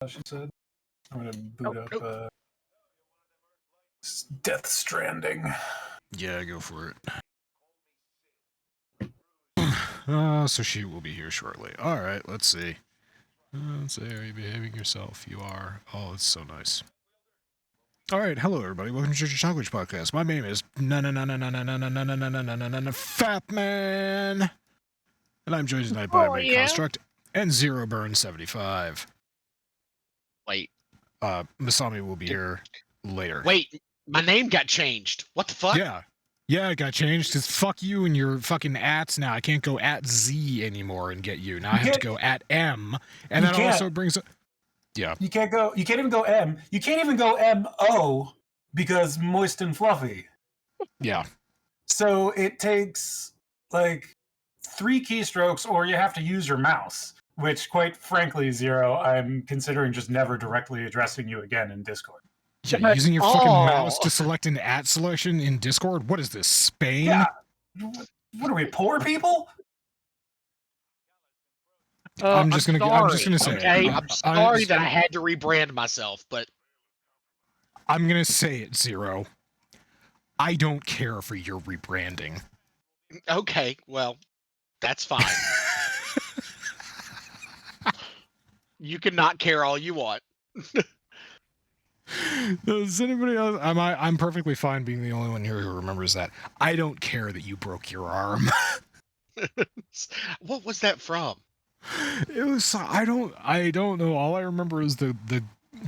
she said. I'm gonna boot up Death Stranding. Yeah, go for it. So she will be here shortly. All right, let's see. Let's see, are you behaving yourself? You are. Oh, it's so nice. All right, hello everybody. Welcome to Church of Chonkwij podcast. My name is Fat Man, and I'm joined tonight by OmegaConstruct and Zero Burn 75. Wait. Masami will be here later. Wait, my name got changed. What the fuck? Yeah, it got changed. It's fuck you and your fucking ats now. I can't go at Z anymore and get you. Now I have to go at M, and that also brings up. Yeah. You can't even go M. You can't even go MO because moist and fluffy. Yeah. So it takes like 3 keystrokes, or you have to use your mouse. Which, quite frankly, Zero, I'm considering just never directly addressing you again in Discord. Yeah, using your fucking mouse to select an at selection in Discord? What is this, Spain? Yeah. What are we, poor people? I'm just gonna say. Okay, I'm sorry that I had to rebrand myself, but I'm gonna say it, Zero. I don't care for your rebranding. Okay, well, that's fine. You can not care all you want. Does anybody else? I'm perfectly fine being the only one here who remembers that. I don't care that you broke your arm. What was that from? It was I don't know. All I remember is the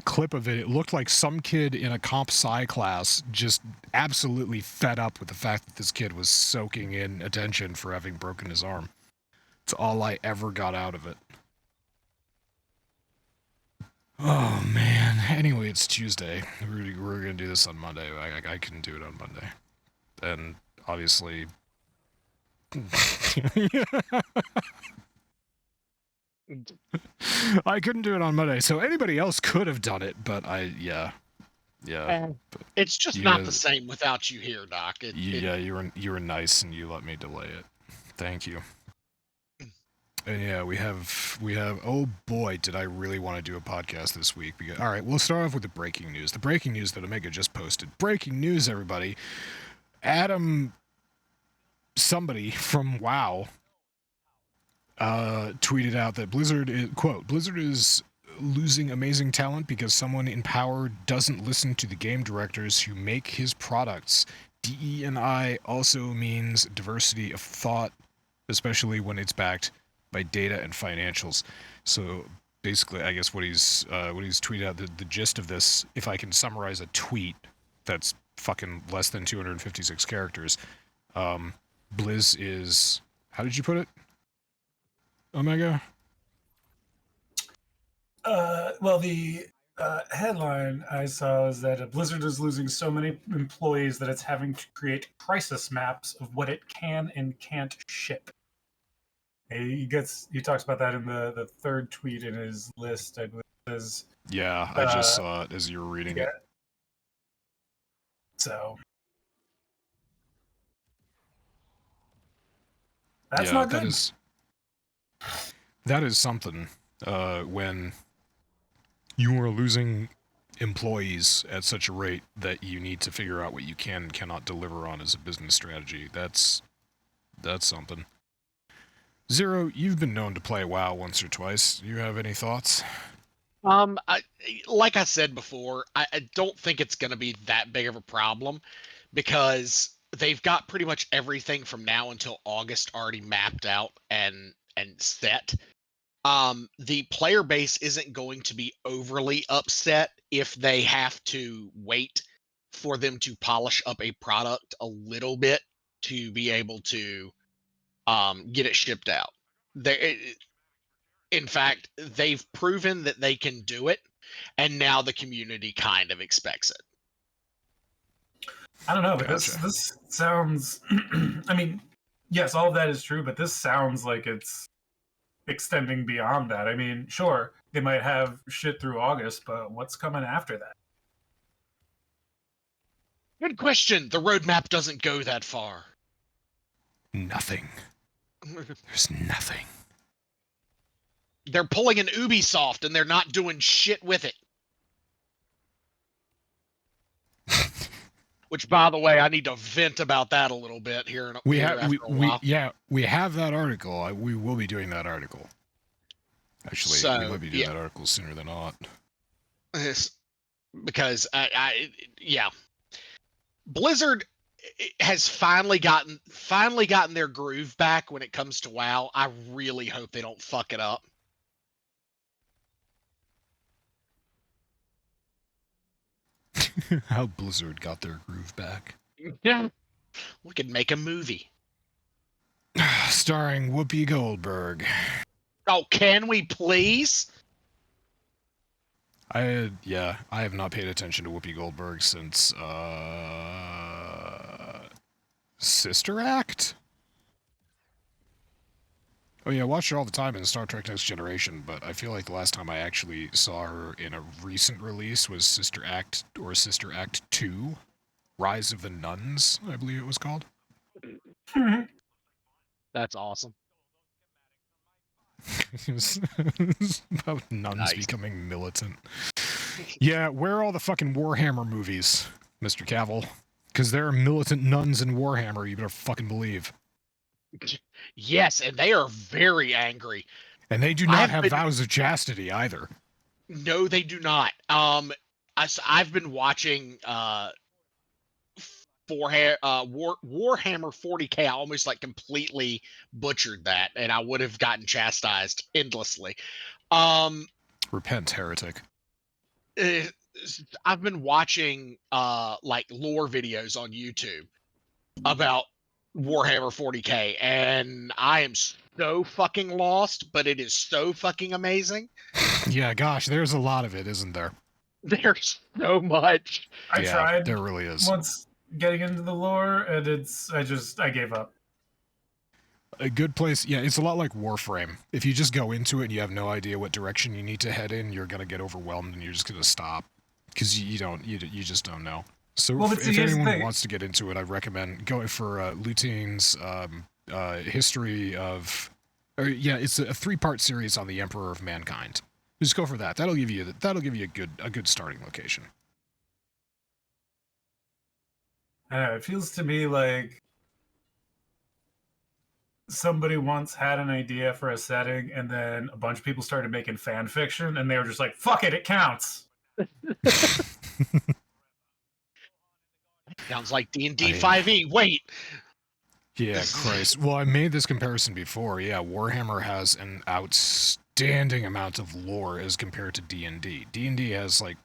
clip of it. It looked like some kid in a comp sci class just absolutely fed up with the fact that this kid was soaking in attention for having broken his arm. It's all I ever got out of it. Oh man. Anyway, it's Tuesday. We're gonna do this on Monday. I couldn't do it on Monday, and obviously. I couldn't do it on Monday, so anybody else could have done it, but yeah. It's just not the same without you here, Doc. You were nice and you let me delay it. Thank you. And yeah, we have. Oh boy, did I really want to do a podcast this week? All right, we'll start off with the breaking news. The breaking news that Omega just posted. Breaking news, everybody. Adam, somebody from WoW, tweeted out that Blizzard is losing amazing talent because someone in power doesn't listen to the game directors who make his products. DE&I also means diversity of thought, especially when it's backed by data and financials. So basically, I guess what he's tweeted out, the gist of this, if I can summarize a tweet that's fucking less than 256 characters, Blizz is, how did you put it, Omega? Well, the headline I saw is that Blizzard is losing so many employees that it's having to create crisis maps of what it can and can't ship. He talks about that in the third tweet in his list, I believe. Yeah, I just saw it as you were reading it. So that's not good. That is something. When you are losing employees at such a rate that you need to figure out what you can and cannot deliver on as a business strategy, that's something. Zero, you've been known to play WoW once or twice. Do you have any thoughts? Like I said before, I don't think it's going to be that big of a problem because they've got pretty much everything from now until August already mapped out and set. The player base isn't going to be overly upset if they have to wait for them to polish up a product a little bit to be able to get it shipped out. In fact, they've proven that they can do it, and now the community kind of expects it. I don't know, but this sounds. I mean, yes, all of that is true, but this sounds like it's extending beyond that. I mean, sure, they might have shit through August, but what's coming after that? Good question. The roadmap doesn't go that far. Nothing. There's nothing. They're pulling an Ubisoft and they're not doing shit with it. Which, by the way, I need to vent about that a little bit here. We here have after a while. we have that article. We will be doing that article. Actually, So, we might be doing that article sooner than not. Because Blizzard has finally gotten their groove back when it comes to WoW. I really hope they don't fuck it up. How Blizzard got their groove back. Yeah. We could make a movie. Starring Whoopi Goldberg. Oh, can we please? I have not paid attention to Whoopi Goldberg since Sister Act? Oh yeah, I watch her all the time in Star Trek Next Generation, but I feel like the last time I actually saw her in a recent release was Sister Act 2, Rise of the Nuns, I believe it was called. That's awesome. It's about nuns becoming militant. Yeah, where are all the fucking Warhammer movies, Mr. Cavill? Because there are militant nuns in Warhammer, you better fucking believe. Yes, and they are very angry. And they do not have vows of chastity either. No, they do not. I've been watching Warhammer 40K. I almost like completely butchered that, and I would have gotten chastised endlessly. Repent, heretic. I've been watching like lore videos on YouTube about Warhammer 40K, and I am so fucking lost, but it is so fucking amazing. Yeah, gosh, there's a lot of it, isn't there? There's so much. I tried. There really is. Once getting into the lore, and I gave up. A good place, yeah, it's a lot like Warframe. If you just go into it and you have no idea what direction you need to head in, you're gonna get overwhelmed and you're just gonna stop because you just don't know. So well, if anyone wants to get into it, I recommend going for Lutein's history of, it's a 3-part series on the Emperor of Mankind. Just go for that. That'll give you a good starting location. I don't know, it feels to me like somebody once had an idea for a setting, and then a bunch of people started making fan fiction, and they were just like, "Fuck it, it counts." Sounds like D&D 5e. Wait. Yeah, Christ. Well, I made this comparison before. Yeah, Warhammer has an outstanding amount of lore as compared to D&D. D&D has like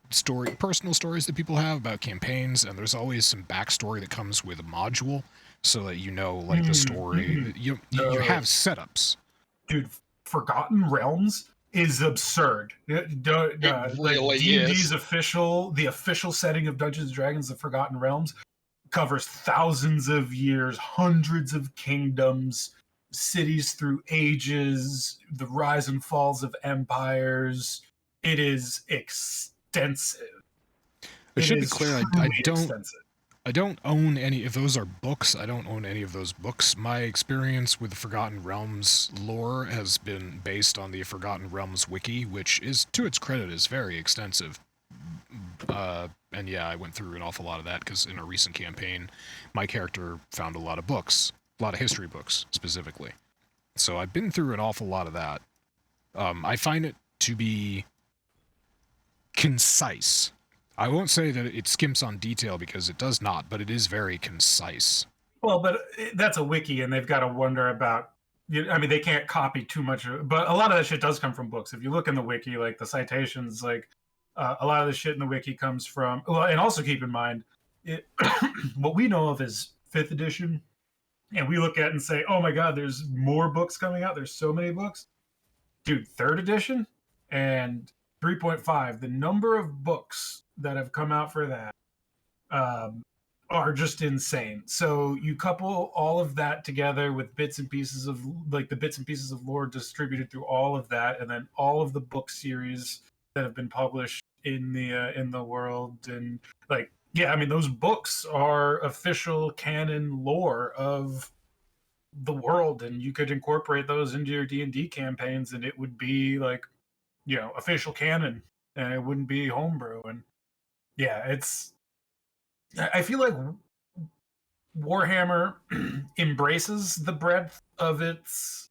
personal stories that people have about campaigns, and there's always some backstory that comes with a module, so that you know like the story. You have setups. Dude, Forgotten Realms is absurd. It like really D&D's is. the official setting of Dungeons & Dragons, the Forgotten Realms, covers thousands of years, hundreds of kingdoms, cities through ages, the rise and falls of empires. It is extensive. It should be clear, I don't own any, if those are books, I don't own any of those books. My experience with the Forgotten Realms lore has been based on the Forgotten Realms wiki, which is, to its credit, is very extensive. And yeah, I went through an awful lot of that, because in a recent campaign, my character found a lot of books. A lot of history books, specifically. So I've been through an awful lot of that. I find it to be concise. I won't say that it skimps on detail, because it does not, but it is very concise. Well, but that's a wiki, and they've got to wonder about, I mean, they can't copy too much, but a lot of that shit does come from books. If you look in the wiki, like the citations, like a lot of the shit in the wiki comes from, well, and also keep in mind, what we know of is 5th edition, and we look at it and say, oh my God, there's more books coming out. There's so many books. Dude, 3rd edition and 3.5, the number of books that have come out for that are just insane. So you couple all of that together with bits and pieces of lore distributed through all of that, and then all of the book series that have been published in the world, and like, yeah, I mean, those books are official canon lore of the world, and you could incorporate those into your D&D campaigns, and it would be like, official canon, and it wouldn't be homebrew. And yeah, I feel like Warhammer embraces the breadth of its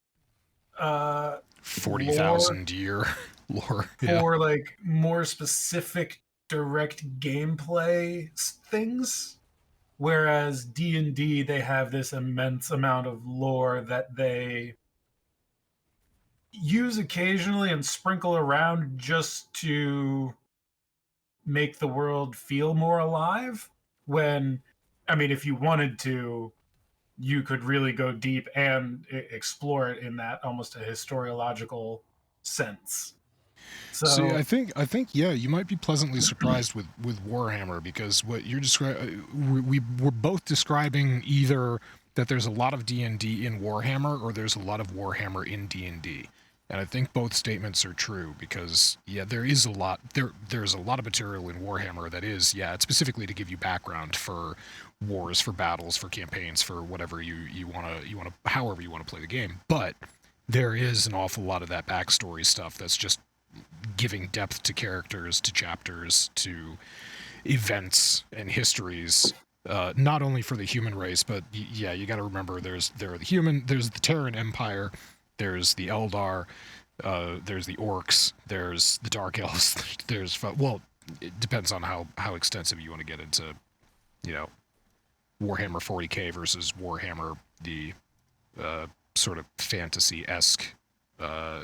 40,000 year lore. for like more specific direct gameplay things, whereas D&D, they have this immense amount of lore that they use occasionally and sprinkle around just to make the world feel more alive. When, I mean, if you wanted to, you could really go deep and explore it in that almost a historiological sense. So See, I think yeah, you might be pleasantly surprised with Warhammer, because what you're describing, we're both describing either that there's a lot of D&D in Warhammer, or there's a lot of Warhammer in D&D. And I think both statements are true, because yeah, there is a lot there's a lot of material in Warhammer that is, yeah, it's specifically to give you background for wars, for battles, for campaigns, for whatever you want to however you want to play the game. But there is an awful lot of that backstory stuff that's just giving depth to characters, to chapters, to events and histories, not only for the human race, but yeah, you got to remember there's the Terran Empire, there's the Eldar, there's the Orcs, there's the Dark Elves, well, it depends on how extensive you want to get into, Warhammer 40k versus Warhammer, the sort of fantasy-esque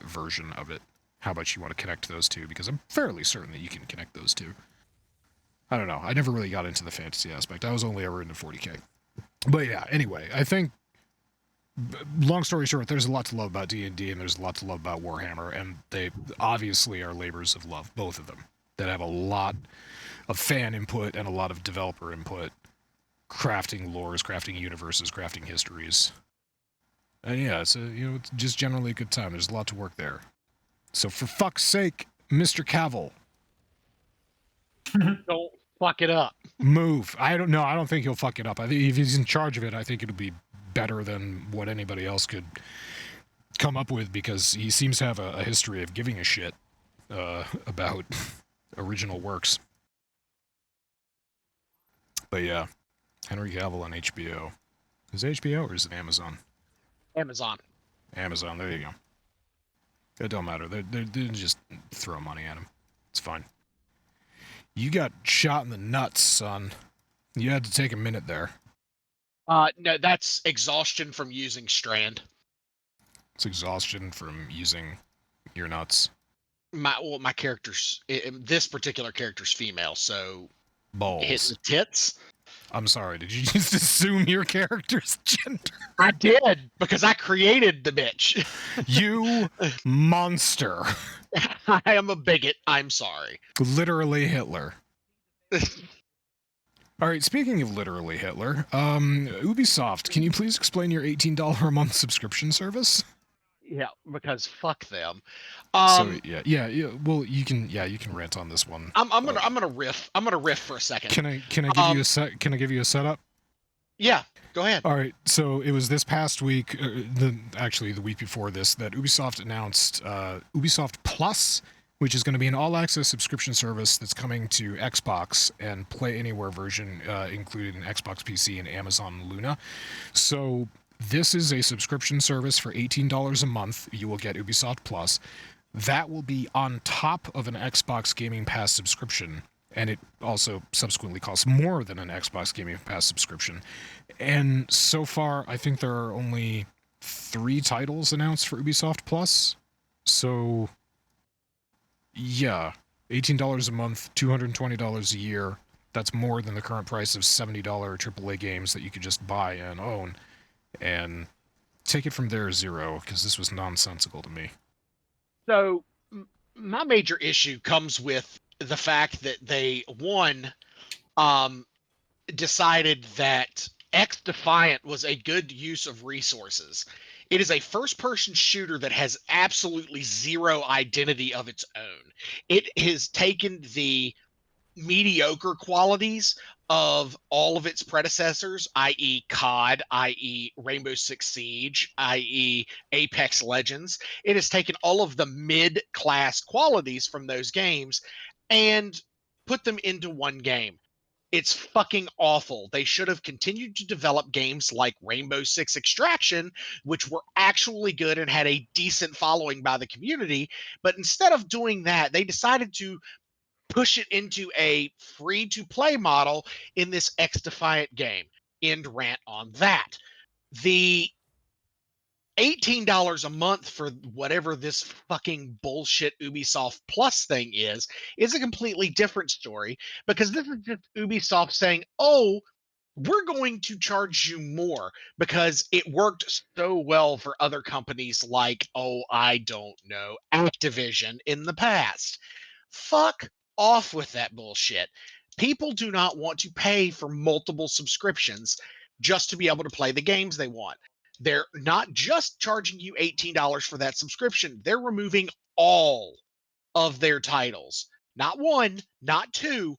version of it. How much you want to connect those two, because I'm fairly certain that you can connect those two. I don't know. I never really got into the fantasy aspect. I was only ever into 40k. But yeah, anyway, I think, long story short, there's a lot to love about D&D, and there's a lot to love about Warhammer, and they obviously are labors of love, both of them, that have a lot of fan input and a lot of developer input, crafting lores, crafting universes, crafting histories. And yeah, it's it's just generally a good time. There's a lot to work there. So for fuck's sake, Mr. Cavill, Don't fuck it up. move. I don't think he'll fuck it up. I think if he's in charge of it, I think it'll be better than what anybody else could come up with, because he seems to have a history of giving a shit about original works. But yeah, Henry Cavill on HBO. Is it HBO or is it Amazon? Amazon. Amazon, there you go. It don't matter. They just throw money at him. It's fine. You got shot in the nuts, son. You had to take a minute there. No, that's exhaustion from using Strand. It's exhaustion from using your nuts. My character's this particular character's female, so Balls. hit the tits. I'm sorry, did you just assume your character's gender? I did, because I created the bitch. You monster. I am a bigot. I'm sorry. Literally Hitler. All right, speaking of literally Hitler, Ubisoft, can you please explain your $18 a month subscription service? Yeah, because fuck them. So yeah. Well, you can rant on this one. I'm gonna riff. I'm gonna riff for a second. Can I give you a Can I give you a setup? Yeah, go ahead. All right. So it was this past week, the week before this, that Ubisoft announced Ubisoft Plus, which is going to be an all-access subscription service that's coming to Xbox and Play Anywhere version, including Xbox PC and Amazon Luna. So this is a subscription service for $18 a month. You will get Ubisoft Plus. That will be on top of an Xbox Gaming Pass subscription, and it also subsequently costs more than an Xbox Gaming Pass subscription. And so far, I think there are only 3 titles announced for Ubisoft Plus. So yeah, $18 a month, $220 a year. That's more than the current price of $70 AAA games that you could just buy and own. And take it from there, Zero, because this was nonsensical to me. So my major issue comes with the fact that they decided that X Defiant was a good use of resources. It is a first-person shooter that has absolutely zero identity of its own. It has taken the mediocre qualities of all of its predecessors, i.e. COD, i.e. Rainbow Six Siege, i.e. Apex Legends. It has taken all of the mid-class qualities from those games and put them into one game. It's fucking awful. They should have continued to develop games like Rainbow Six Extraction, which were actually good and had a decent following by the community. But instead of doing that, they decided to push it into a free to play model in this X Defiant game. End rant on that. The $18 a month for whatever this fucking bullshit Ubisoft Plus thing is a completely different story, because this is just Ubisoft saying, oh, we're going to charge you more because it worked so well for other companies like, oh, I don't know, Activision in the past. Fuck off with that bullshit. People do not want to pay for multiple subscriptions just to be able to play the games they want. They're not just charging you $18 for that subscription, they're removing all of their titles. Not one, not two,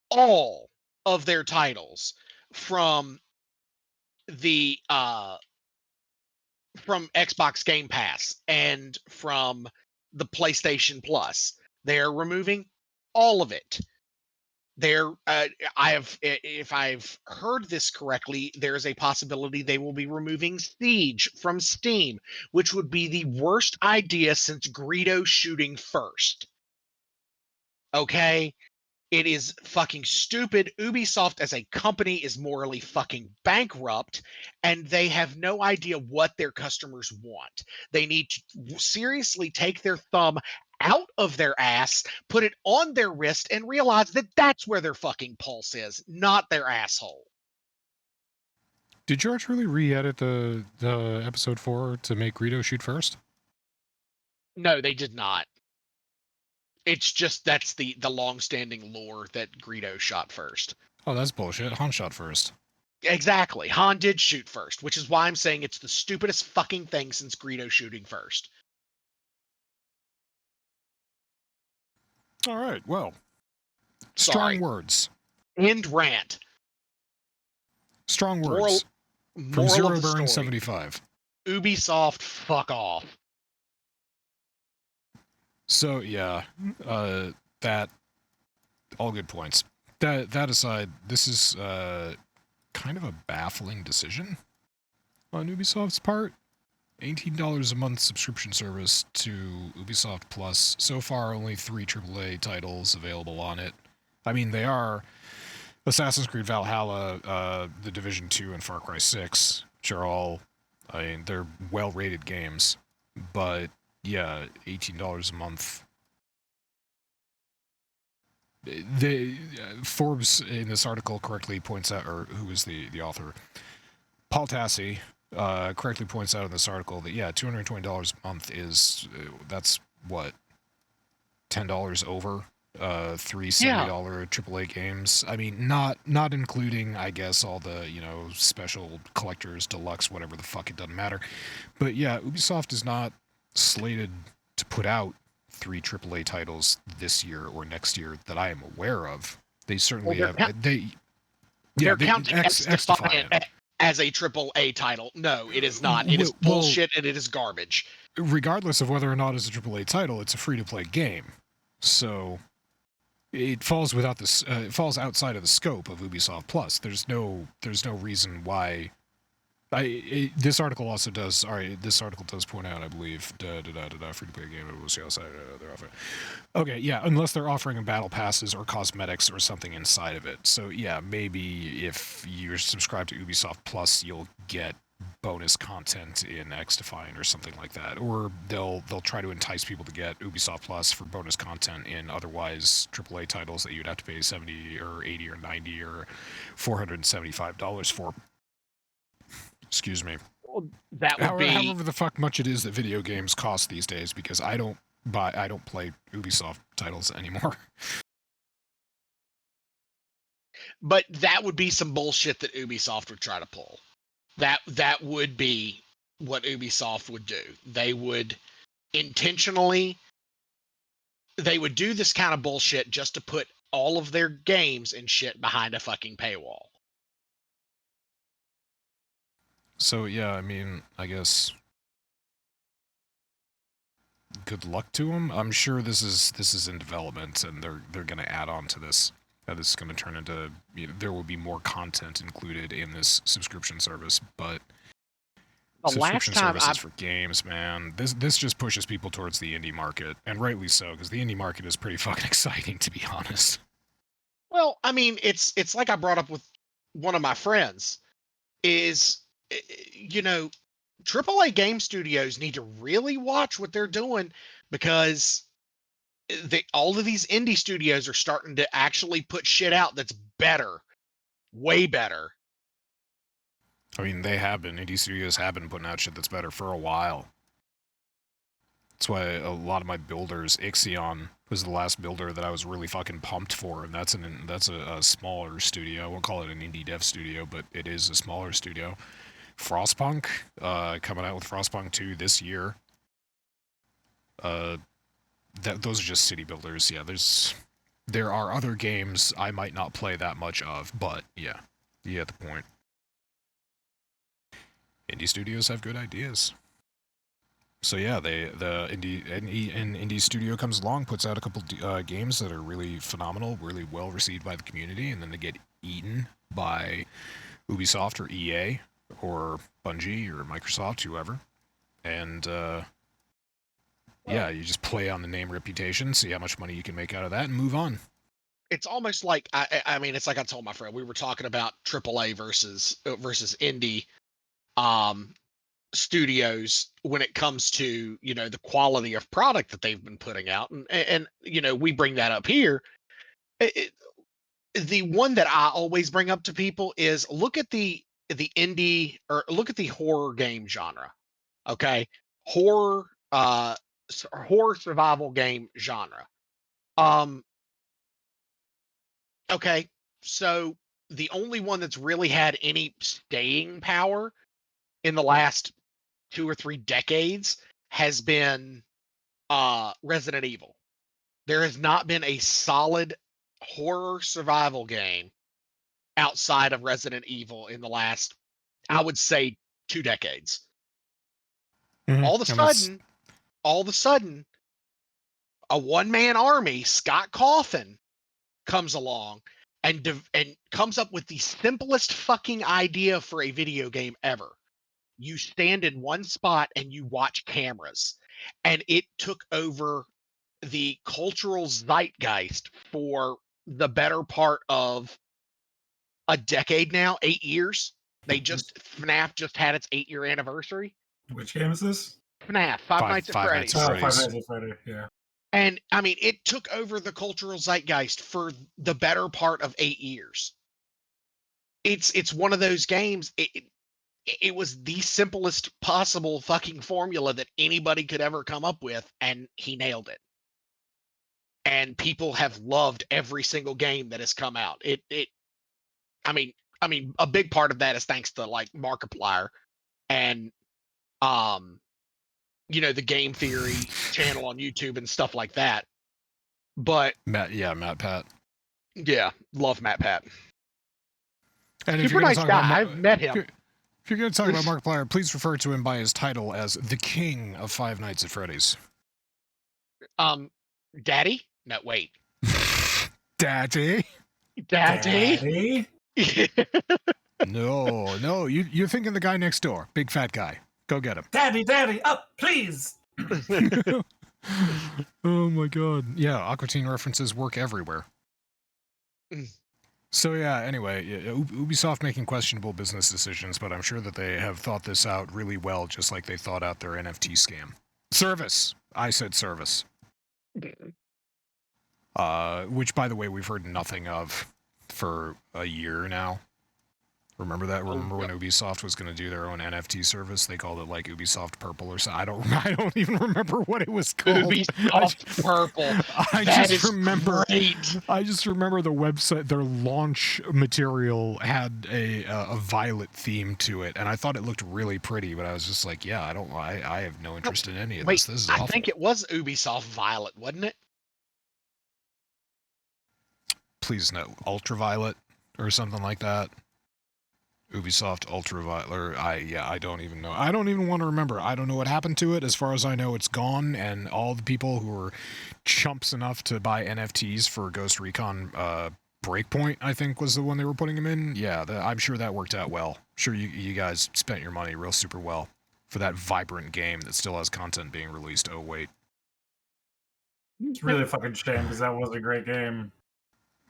all of their titles from the from Xbox Game Pass and from the PlayStation Plus. They're removing all of it. They're if I've heard this correctly, there's a possibility they will be removing Siege from Steam, which would be the worst idea since Greedo shooting first. Okay? It is fucking stupid. Ubisoft as a company is morally fucking bankrupt, and they have no idea what their customers want. They need to seriously take their thumb out of their ass, put it on their wrist, and realize that that's where their fucking pulse is, not their asshole. Did George really re-edit the episode 4 to make Greedo shoot first? No, they did not. It's just that's the long-standing lore that Greedo shot first. Oh, that's bullshit. Han shot first. Exactly. Han did shoot first, which is why I'm saying it's the stupidest fucking thing since Greedo shooting first. All right, well. Sorry. Strong words. End rant. Strong words. From Moral Zero of the Burn story. 75. Ubisoft, fuck off. So, yeah, that, all good points. That aside, this is kind of a baffling decision on Ubisoft's part. $18 a month subscription service to Ubisoft Plus. So far, only 3 AAA titles available on it. I mean, they are Assassin's Creed Valhalla, The Division 2, and Far Cry 6, which are all, I mean, they're well-rated games. But, yeah, $18 a month. Forbes, in this article, correctly points out, or who is the author? Paul Tassi correctly points out in this article that, yeah, $220 a month is, that's what, $10 over three $70 AAA games. I mean, not including, I guess, all the, you know, special collectors, deluxe, whatever the fuck, it doesn't matter. But yeah, Ubisoft is not slated to put out 3 AAA titles this year or next year that I am aware of. They certainly have. They're counting X Defiant as a AAA title. No, it is not. It is bullshit and it is garbage. Regardless of whether or not it's a AAA title, it's a free-to-play game. So it falls it falls outside of the scope of Ubisoft Plus. There's no reason why. This article also does. All right, this article does point out, I believe, free-to-play game. We'll see outside they're offering. Okay, yeah, unless they're offering battle passes or cosmetics or something inside of it. So yeah, maybe if you're subscribed to Ubisoft Plus, you'll get bonus content in X Defiant or something like that, or they'll try to entice people to get Ubisoft Plus for bonus content in otherwise AAA titles that you'd have to pay $70 or $80 or $90 or $475 for. Excuse me. Well, that would be however the fuck much it is that video games cost these days, because I don't play Ubisoft titles anymore. But that would be some bullshit that Ubisoft would try to pull. That would be what Ubisoft would do. They would intentionally, they would do this kind of bullshit just to put all of their games and shit behind a fucking paywall. So yeah, I mean, I guess good luck to them. I'm sure this is in development, and they're going to add on to this. That is going to turn into, you know, there will be more content included in this subscription service, but The subscription last time services for games, man, this just pushes people towards the indie market, and rightly so, because the indie market is pretty fucking exciting, to be honest. Well, I mean, it's like I brought up with one of my friends is, you know, AAA game studios need to really watch what they're doing, because all of these indie studios are starting to actually put shit out that's better, way better. I mean, indie studios have been putting out shit that's better for a while. That's why a lot of my builders, Ixion was the last builder that I was really fucking pumped for, and that's a smaller studio. I won't call it an indie dev studio, but it is a smaller studio. Frostpunk, coming out with Frostpunk 2 this year. Those are just city builders. Yeah, there are other games I might not play that much of, but yeah, you get the point. Indie studios have good ideas. So yeah, an indie studio comes along, puts out a couple games that are really phenomenal, really well received by the community, and then they get eaten by Ubisoft or EA or Bungie or Microsoft, whoever. And yeah, you just play on the name reputation, see how much money you can make out of that, and move on. It's almost like, I mean, it's like I told my friend, we were talking about AAA versus indie studios when it comes to, you know, the quality of product that they've been putting out, and you know, we bring that up here. The one that I always bring up to people is look at the indie, or look at the horror game genre. Okay, horror horror survival game genre. Um, okay, so the only one that's really had any staying power in the last 2 or 3 decades has been Resident Evil. There has not been a solid horror survival game outside of Resident Evil in the last, I would say, 2 decades. Mm-hmm. All of a sudden, a one-man army, Scott Cawthon, comes along and comes up with the simplest fucking idea for a video game ever. You stand in one spot and you watch cameras, and it took over the cultural zeitgeist for the better part of a decade now, 8 years. FNAF just had its 8-year anniversary. Which game is this? FNAF, Five Nights at Freddy's. Oh, Five Nights at Freddy's, yeah. And I mean, it took over the cultural zeitgeist for the better part of 8 years. It's one of those games. It was the simplest possible fucking formula that anybody could ever come up with, and he nailed it. And people have loved every single game that has come out. I mean, a big part of that is thanks to like Markiplier and you know, the Game Theory channel on YouTube and stuff like that. But Matt Pat. Yeah, love Matt Pat. And super nice guy. I've met him. If you're going to talk about Markiplier, please refer to him by his title as the King of Five Nights at Freddy's. Daddy? No, wait. Daddy? Daddy? No, you're thinking the guy next door. Big fat guy. Go get him. Daddy, up, please! Oh my god. Yeah, Aqua Teen references work everywhere. So yeah, anyway, Ubisoft making questionable business decisions, but I'm sure that they have thought this out really well, just like they thought out their NFT scam. Service! I said service. Which, by the way, we've heard nothing of for a year now. Remember that? Remember when Ubisoft was going to do their own NFT service? They called it like Ubisoft Purple or something. I don't even remember what it was called. Ubisoft Purple. I just remember the website. Their launch material had a violet theme to it, and I thought it looked really pretty. But I was just like, yeah, I have no interest in any of this. This is awful. I think it was Ubisoft Violet, wasn't it? Please no. Ultraviolet or something like that. Ubisoft Ultraviolet, or I don't even know. I don't even want to remember. I don't know what happened to it. As far as I know, it's gone, and all the people who were chumps enough to buy NFTs for Ghost Recon Breakpoint, I think, was the one they were putting them in. Yeah, I'm sure that worked out well. Sure, you guys spent your money real super well for that vibrant game that still has content being released. Oh, wait. It's really a fucking shame because that was a great game.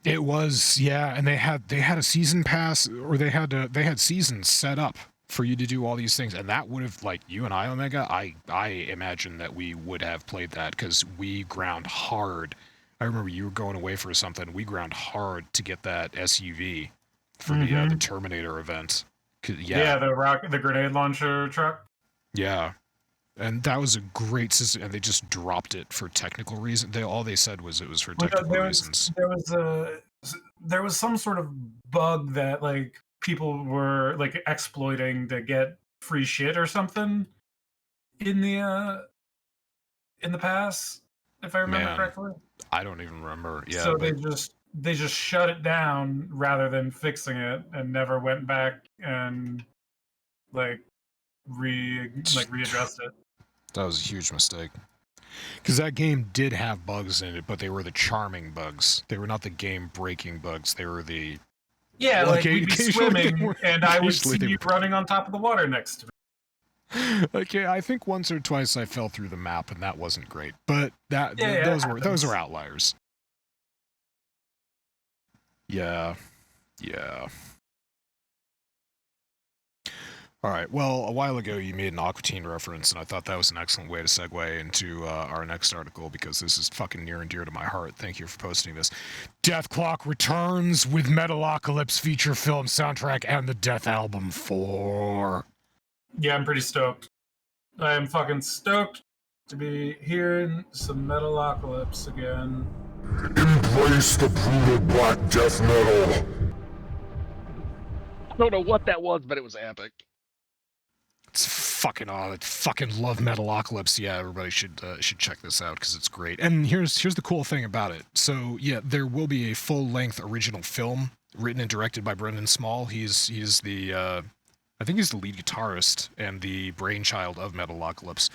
It was, yeah, and they had a season pass, or they had seasons set up for you to do all these things, and that would have, like, you and I, Omega, I imagine that we would have played that because we ground hard. I remember you were going away for something. We ground hard to get that SUV for the Terminator event. Yeah, the grenade launcher truck. Yeah. And that was a great system, and they just dropped it for technical reasons. All they said was it was for technical reasons. There was some sort of bug that like people were like exploiting to get free shit or something in the past, if I remember correctly. I don't even remember. Yeah. So they just shut it down rather than fixing it, and never went back and readdressed it. That was a huge mistake. Because that game did have bugs in it, but they were the charming bugs. They were not the game-breaking bugs. They were the... Yeah, like we'd be swimming, and I would see you running on top of the water next to me. Okay, I think once or twice I fell through the map, and that wasn't great. But those are outliers. Yeah. All right, well, a while ago you made an Aqua Teen reference, and I thought that was an excellent way to segue into our next article, because this is fucking near and dear to my heart. Thank you for posting this. DETHKLOK returns with Metalocalypse feature film soundtrack and the Death Album 4. Yeah, I'm pretty stoked. I am fucking stoked to be hearing some Metalocalypse again. Embrace the brutal black death metal. I don't know what that was, but it was epic. It's fucking awesome. I fucking love Metalocalypse. Yeah, everybody should check this out because it's great. And here's the cool thing about it. So yeah, there will be a full-length original film written and directed by Brendan Small. He's the I think he's the lead guitarist and the brainchild of Metalocalypse.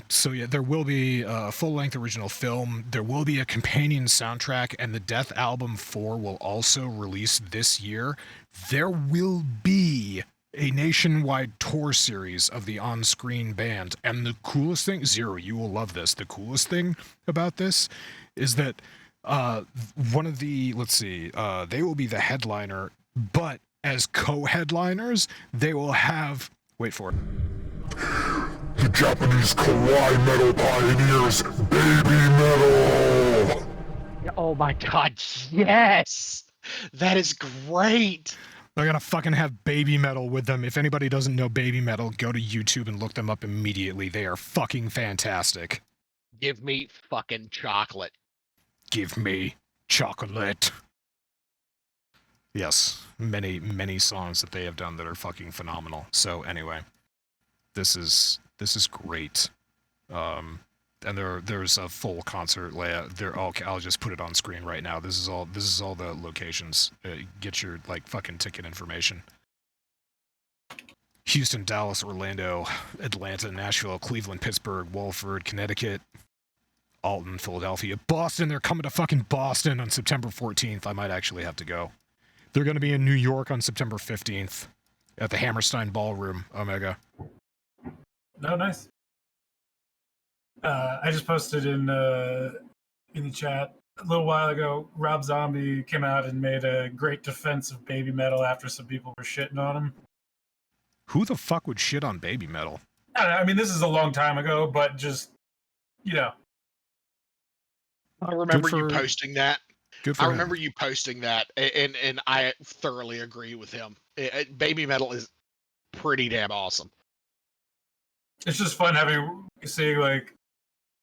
So yeah, there will be a full-length original film. There will be a companion soundtrack, and the Death Album 4 will also release this year. There will be a nationwide tour series of the on-screen band, and the coolest thing, Zero, you will love this. The coolest thing about this is that one of the, they will be the headliner, but as co-headliners, they will have, wait for it. The Japanese kawaii metal pioneers, Baby Metal! Oh my god, yes! That is great! They're gonna fucking have Baby Metal with them. If anybody doesn't know Baby Metal, go to YouTube and look them up immediately. They are fucking fantastic. Give me fucking chocolate. Give me chocolate. Yes, many songs that they have done that are fucking phenomenal. So anyway, this is great. And there's a full concert layout. Okay, I'll just put it on screen right now. This is all the locations. Get your fucking ticket information. Houston, Dallas, Orlando, Atlanta, Nashville, Cleveland, Pittsburgh, Walford, Connecticut, Alton, Philadelphia, Boston. They're coming to fucking Boston on September 14th. I might actually have to go. They're going to be in New York on September 15th at the Hammerstein Ballroom, Omega. Oh, nice. I just posted in the chat a little while ago. Rob Zombie came out and made a great defense of Baby Metal after some people were shitting on him. Who the fuck would shit on Baby Metal? I don't know. I mean, this is a long time ago, but just, you know. I remember you posting that. Good for I him. remember you posting that, and I thoroughly agree with him. Baby Metal is pretty damn awesome. It's just fun seeing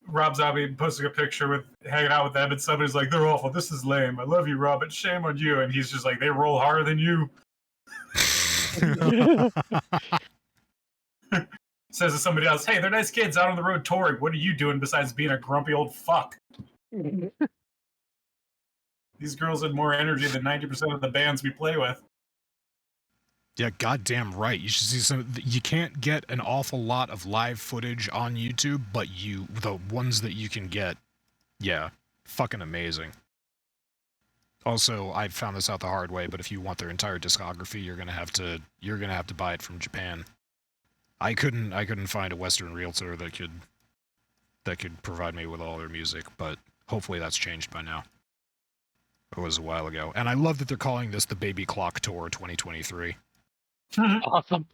Rob Zombie posting a picture with hanging out with them, and somebody's like, "They're awful. This is lame. I love you, Rob, but shame on you." And he's just like, "They roll harder than you." Says to somebody else, "Hey, they're nice kids out on the road touring. What are you doing besides being a grumpy old fuck?" These girls had more energy than 90% of the bands we play with. Yeah, goddamn right. You should see some. You can't get an awful lot of live footage on YouTube, but the ones that you can get, yeah, fucking amazing. Also, I found this out the hard way, but if you want their entire discography, you're gonna have to buy it from Japan. I couldn't find a Western realtor that could provide me with all their music, but hopefully that's changed by now. It was a while ago, and I love that they're calling this the Baby Clock Tour 2023. Awesome.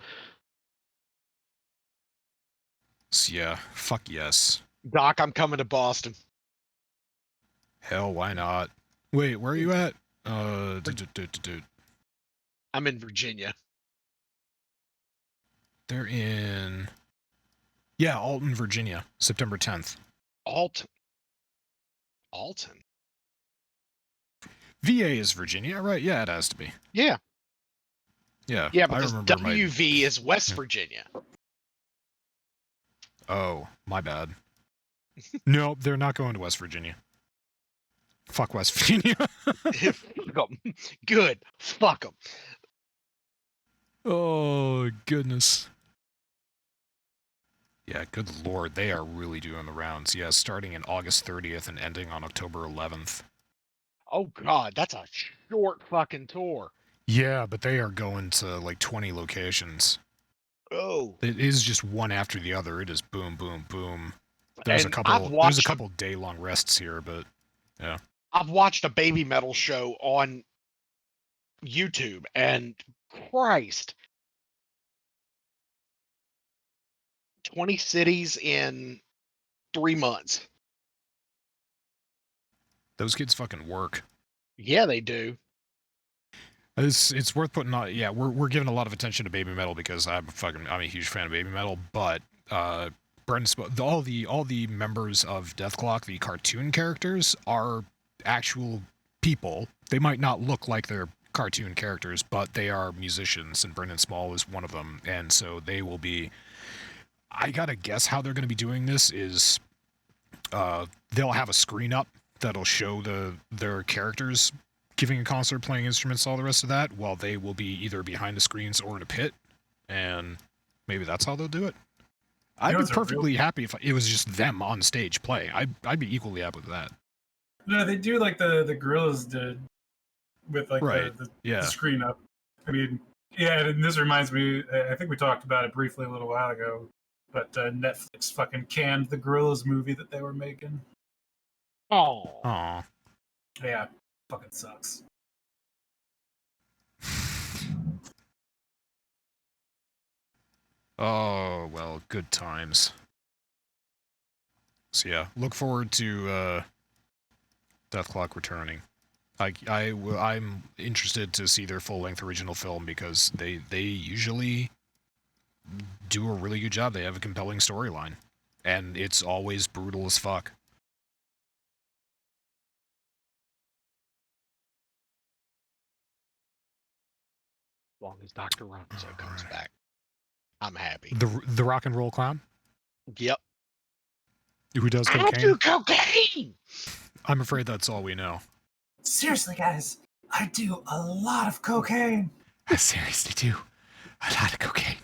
So yeah, fuck yes. Doc, I'm coming to Boston. Hell, why not? Wait, where are you at? I'm in Virginia. They're in... Yeah, Alton, Virginia, September 10th. Alton. VA is Virginia, right? Yeah, it has to be. Yeah. Yeah. Yeah, but I this remember WV is West Virginia. Oh, my bad. No, they're not going to West Virginia. Fuck West Virginia. Fuck 'em. Good. Fuck them. Oh, goodness. Yeah, good lord, they are really doing the rounds. Yeah, starting in August 30th and ending on October 11th. Oh, God, that's a short fucking tour. Yeah, but they are going to like 20 locations. Oh. It is just one after the other. It is boom, boom, boom. There's And a couple day-long rests here, but yeah. I've watched a baby metal show on YouTube, and Christ, 20 cities in 3 months. Those kids fucking work. Yeah, they do. It's worth putting on. Yeah, we're giving a lot of attention to baby metal because I'm a huge fan of baby metal. But all the members of DETHKLOK, the cartoon characters, are actual people. They might not look like they're cartoon characters, but they are musicians, and Brendan Small is one of them. And so they will be. I gotta guess how they're going to be doing this is, they'll have a screen up that'll show their characters giving a concert, playing instruments, all the rest of that, while they will be either behind the screens or in a pit, and maybe that's how they'll do it. I'd be perfectly happy if it was just them on stage playing. I'd be equally happy with that. No, they do like the Gorillaz did with like the screen up. I mean, yeah, and this reminds me, I think we talked about it briefly a little while ago, but Netflix fucking canned the Gorillaz movie that they were making. Oh. Yeah. Fucking sucks. Oh, well, good times. So yeah, look forward to DETHKLOK returning. I'm interested to see their full-length original film because they usually do a really good job. They have a compelling storyline, and it's always brutal as fuck. As long as Dr. Ronzo comes back, I'm happy. The rock and roll clown? Yep. Who does cocaine? I do cocaine! I'm afraid that's all we know. Seriously, guys, I do a lot of cocaine. I seriously do a lot of cocaine.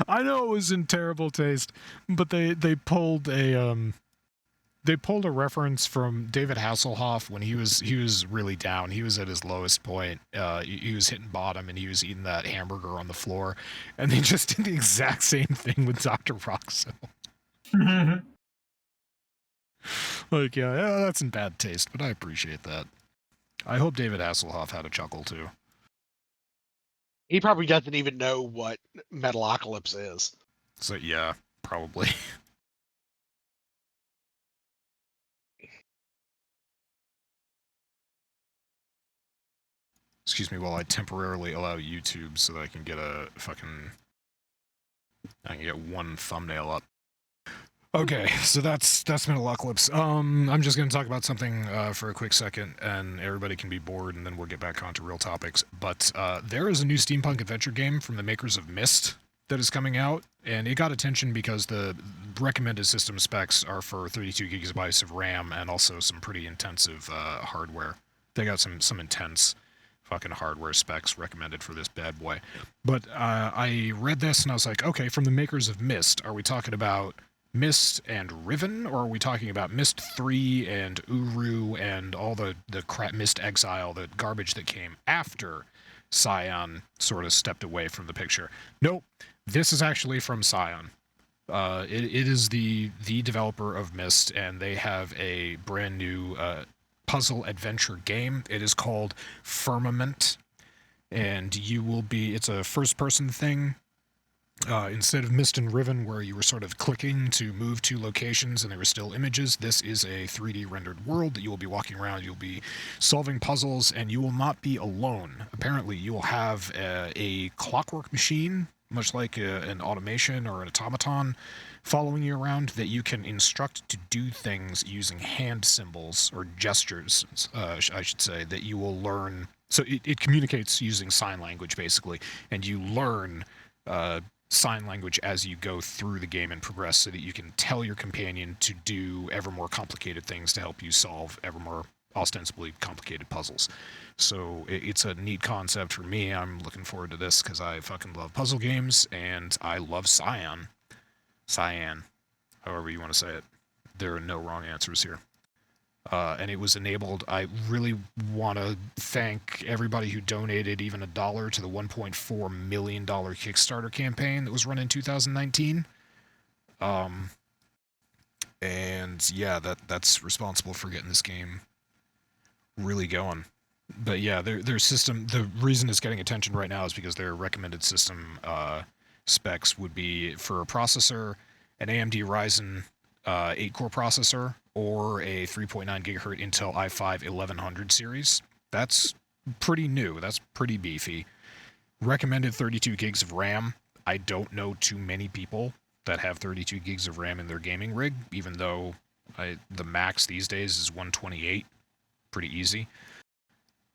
I know it was in terrible taste, but they pulled a reference from David Hasselhoff when he was really down. He was at his lowest point. He was hitting bottom and he was eating that hamburger on the floor, and they just did the exact same thing with Dr. Roxo. Like, yeah, that's in bad taste, but I appreciate that. I hope David Hasselhoff had a chuckle too. He probably doesn't even know what Metalocalypse is. So yeah, probably. Excuse me while I temporarily allow YouTube so that I can get one thumbnail up. Okay, so that's Metalocalypse. I'm just going to talk about something for a quick second, and everybody can be bored, and then we'll get back onto real topics. But there is a new steampunk adventure game from the makers of Myst that is coming out, and it got attention because the recommended system specs are for 32 gigabytes of RAM and also some pretty intensive hardware. They got some intense fucking hardware specs recommended for this bad boy. But I read this and I was like, okay, from the makers of Myst, are we talking about Myst and Riven, or are we talking about Myst 3 and Uru and all the crap, Myst Exile, the garbage that came after Scion sort of stepped away from the picture? Nope, this is actually from Scion. It is the developer of Myst, and they have a brand new puzzle adventure game. It is called Firmament, and it's a first-person thing. Instead of Myst and Riven, where you were sort of clicking to move to locations and they were still images, this is a 3D rendered world that you will be walking around, you'll be solving puzzles, and you will not be alone. Apparently, you will have a clockwork machine, much like an automation or an automaton, following you around that you can instruct to do things using hand symbols, or gestures, I should say, that you will learn. So it communicates using sign language, basically, and you learn sign language as you go through the game and progress, so that you can tell your companion to do ever more complicated things to help you solve ever more ostensibly complicated puzzles. So it's a neat concept for me. I'm looking forward to this because I fucking love puzzle games, and I love Cyan, however you want to say it. There are no wrong answers here. And it was enabled. I really want to thank everybody who donated even $1 to the $1.4 million Kickstarter campaign that was run in 2019. And yeah, that's responsible for getting this game really going. But yeah, their system, the reason it's getting attention right now is because their recommended system specs would be for a processor, an AMD Ryzen 8-core processor, or a 3.9 gigahertz Intel i5 1100 series. That's pretty new. That's pretty beefy. Recommended 32 gigs of RAM. I don't know too many people that have 32 gigs of RAM in their gaming rig, even though the max these days is 128. Pretty easy.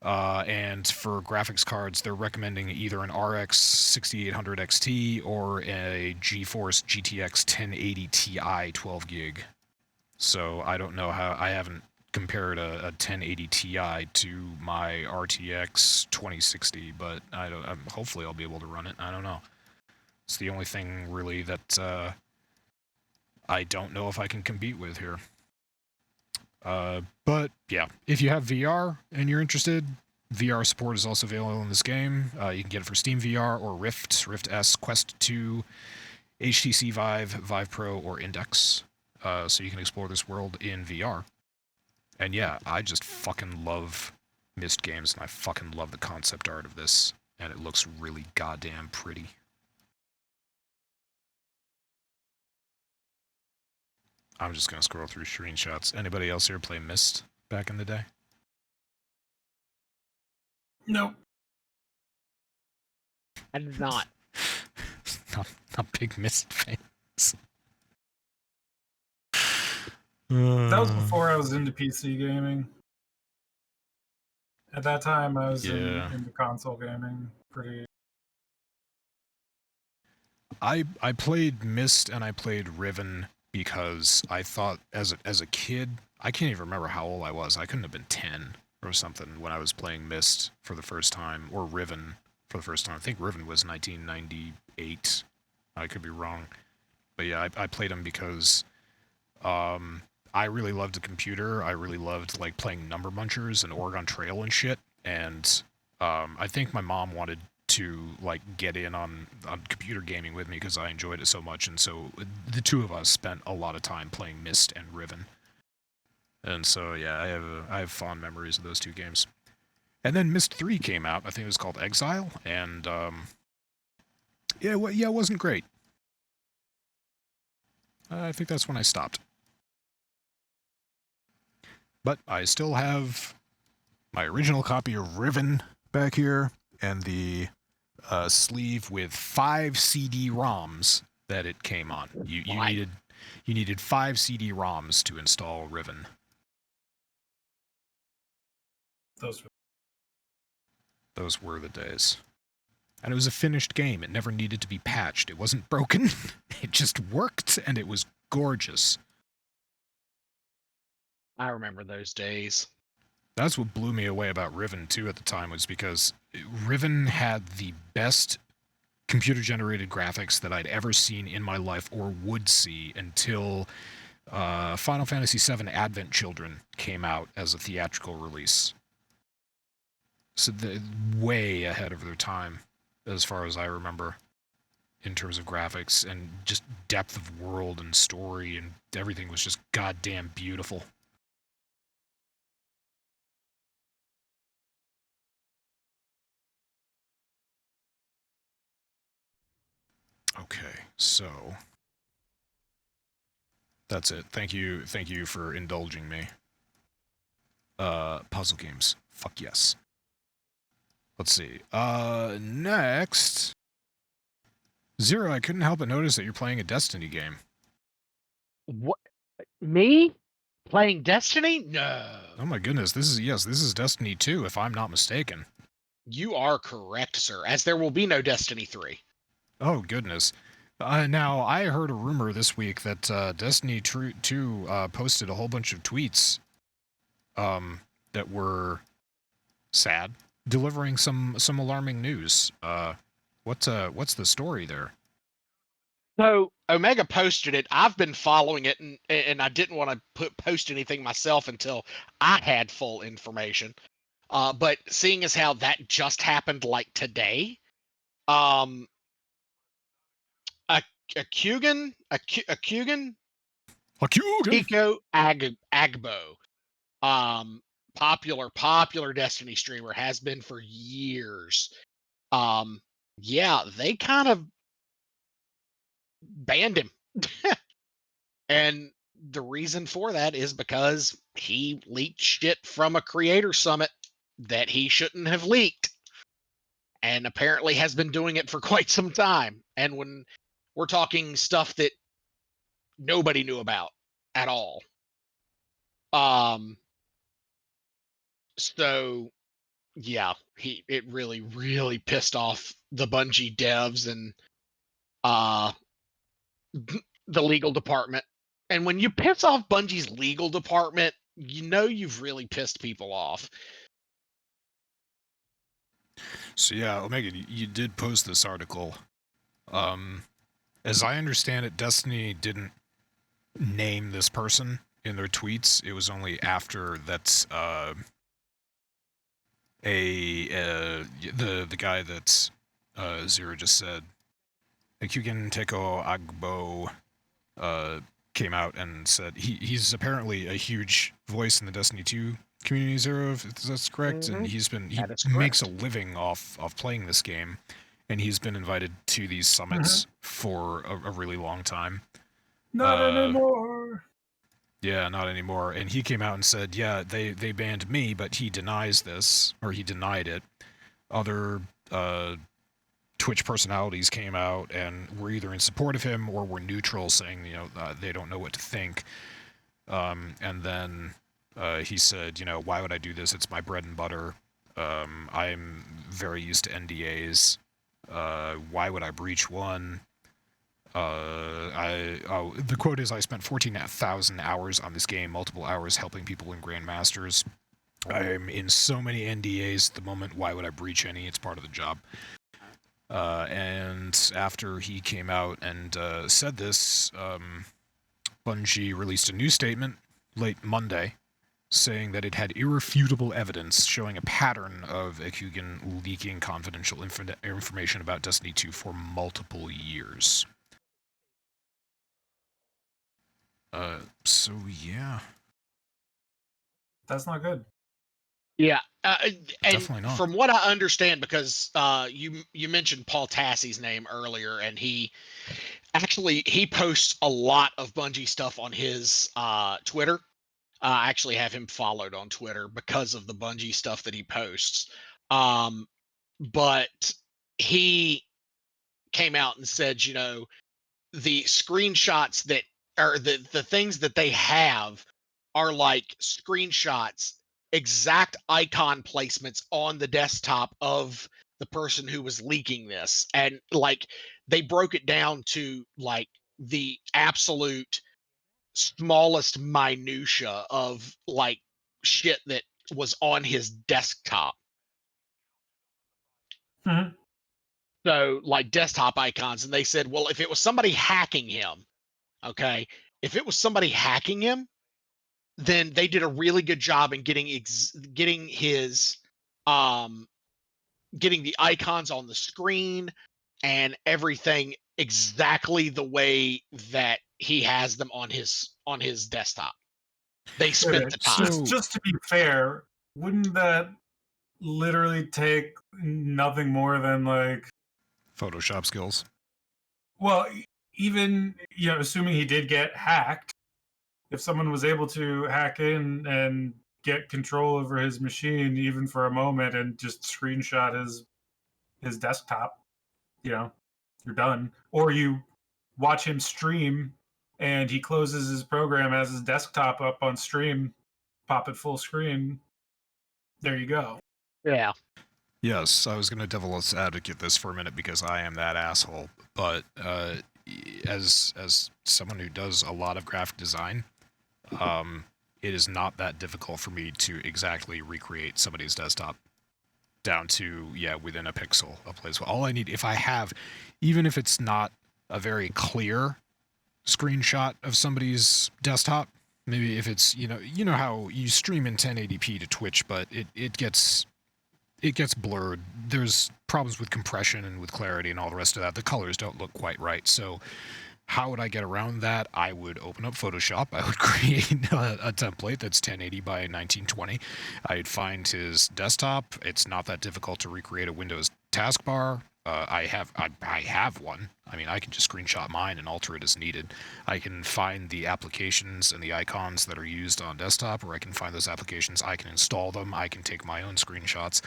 And for graphics cards, they're recommending either an RX 6800 XT or a GeForce GTX 1080 Ti 12 gig. So I don't know how. I haven't compared a 1080 Ti to my RTX 2060, but hopefully I'll be able to run it. I don't know. It's the only thing really that I don't know if I can compete with here. But yeah, if you have VR and you're interested, VR support is also available in this game. You can get it for Steam VR or Rift S, Quest 2, HTC Vive, Vive Pro, or Index. So you can explore this world in VR. And yeah, I just fucking love Myst games, and I fucking love the concept art of this, and it looks really goddamn pretty. I'm just gonna scroll through screenshots. Anybody else here play Myst back in the day? Nope. I did not. not big Myst fans. That was before I was into PC gaming. At that time, I was into console gaming pretty. I played Myst and I played Riven because I thought as a kid, I can't even remember how old I was. I couldn't have been 10 or something when I was playing Myst for the first time, or Riven for the first time. I think Riven was 1998. I could be wrong. But yeah, I played them because I really loved the computer. I really loved like playing Number Munchers and Oregon Trail and shit. And I think my mom wanted to like get in on computer gaming with me because I enjoyed it so much. And so the two of us spent a lot of time playing Myst and Riven. And so yeah, I have fond memories of those two games. And then Myst 3 came out. I think it was called Exile, and it wasn't great. I think that's when I stopped. But I still have my original copy of Riven back here, and the sleeve with 5 CD-ROMs that it came on. You needed 5 CD-ROMs to install Riven. Those were the days. And it was a finished game. It never needed to be patched. It wasn't broken. It just worked, and it was gorgeous. I remember those days. That's what blew me away about Riven 2 at the time, was because Riven had the best computer-generated graphics that I'd ever seen in my life or would see until Final Fantasy VII Advent Children came out as a theatrical release. So they're way ahead of their time, as far as I remember, in terms of graphics and just depth of world and story, and everything was just goddamn beautiful. Okay, so that's it. Thank you for indulging me. Puzzle games. Fuck yes. Let's see. Next. Zero, I couldn't help but notice that you're playing a Destiny game. What? Me? Playing Destiny? No. Oh my goodness, this is Destiny 2, if I'm not mistaken. You are correct, sir, as there will be no Destiny 3. Oh goodness. Now, I heard a rumor this week that Destiny 2 posted a whole bunch of tweets that were sad, delivering some alarming news. What's the story there? So Omega posted it. I've been following it, and I didn't want to post anything myself until I had full information. But seeing as how that just happened like today, a Kugan, Tico Agbo, popular Destiny streamer, has been for years. Yeah, they kind of banned him. And the reason for that is because he leaked shit from a creator summit that he shouldn't have leaked, and apparently has been doing it for quite some time. And when we're talking stuff that nobody knew about at all. So yeah, it really pissed off the Bungie devs and the legal department. And when you piss off Bungie's legal department, you know you've really pissed people off. So yeah, Omega, you did post this article. As I understand it, Destiny didn't name this person in their tweets. It was only after that the guy that Zero just said, Kugen Teko Agbo, came out and said he's apparently a huge voice in the Destiny 2 community, Zero, if that's correct. And he makes a living off playing this game, and he's been invited to these summits for a really long time. Not anymore. Yeah, not anymore. And he came out and said, yeah, they banned me, but he denies this, or he denied it. Other Twitch personalities came out and were either in support of him or were neutral, saying, they don't know what to think. And then he said, why would I do this? It's my bread and butter. I'm very used to NDAs. Why would I breach one? The quote is, I spent 14,000 hours on this game, multiple hours helping people in Grandmasters. I'm in so many NDAs at the moment. Why would I breach any? It's part of the job. And after he came out and said this, Bungie released a new statement late Monday saying that it had irrefutable evidence showing a pattern of Ekugen leaking confidential information about Destiny 2 for multiple years. So yeah. That's not good. Yeah, and Definitely not. from what I understand, because you mentioned Paul Tassie's name earlier, and he posts a lot of Bungie stuff on his Twitter. I actually have him followed on Twitter because of the Bungie stuff that he posts. But he came out and said, the screenshots that are the things that they have are like screenshots, exact icon placements on the desktop of the person who was leaking this, and like they broke it down to like the absolute smallest minutia of like shit that was on his desktop. Mhm. So like desktop icons, and they said, well, if it was somebody hacking him, okay, if it was somebody hacking him, then they did a really good job in getting his um getting the icons on the screen and everything exactly the way that he has them on his desktop. They Wait a spent minute. the time. Just to be fair, wouldn't that literally take nothing more than like, Photoshop skills. well, even assuming he did get hacked, if someone was able to hack in and get control over his machine even for a moment and just screenshot his desktop, you're done. Or you watch him stream and he closes his program, has his desktop up on stream, pop it full screen. There you go. Yeah. Yes, I was going to devil's advocate this for a minute because I am that asshole. But as someone who does a lot of graphic design, it is not that difficult for me to exactly recreate somebody's desktop down to within a pixel of place. All I need, if I have, even if it's not a very clear screenshot of somebody's desktop, maybe if it's you know how you stream in 1080p to Twitch, but it gets blurred. There's problems with compression and with clarity and all the rest of that. The colors don't look quite right. So how would I get around that? I would open up Photoshop. I would create a template that's 1080 by 1920. I'd find his desktop. It's not that difficult to recreate a Windows taskbar. I have one. I mean, I can just screenshot mine and alter it as needed. I can find the applications and the icons that are used on desktop, or I can find those applications. I can install them. I can take my own screenshots.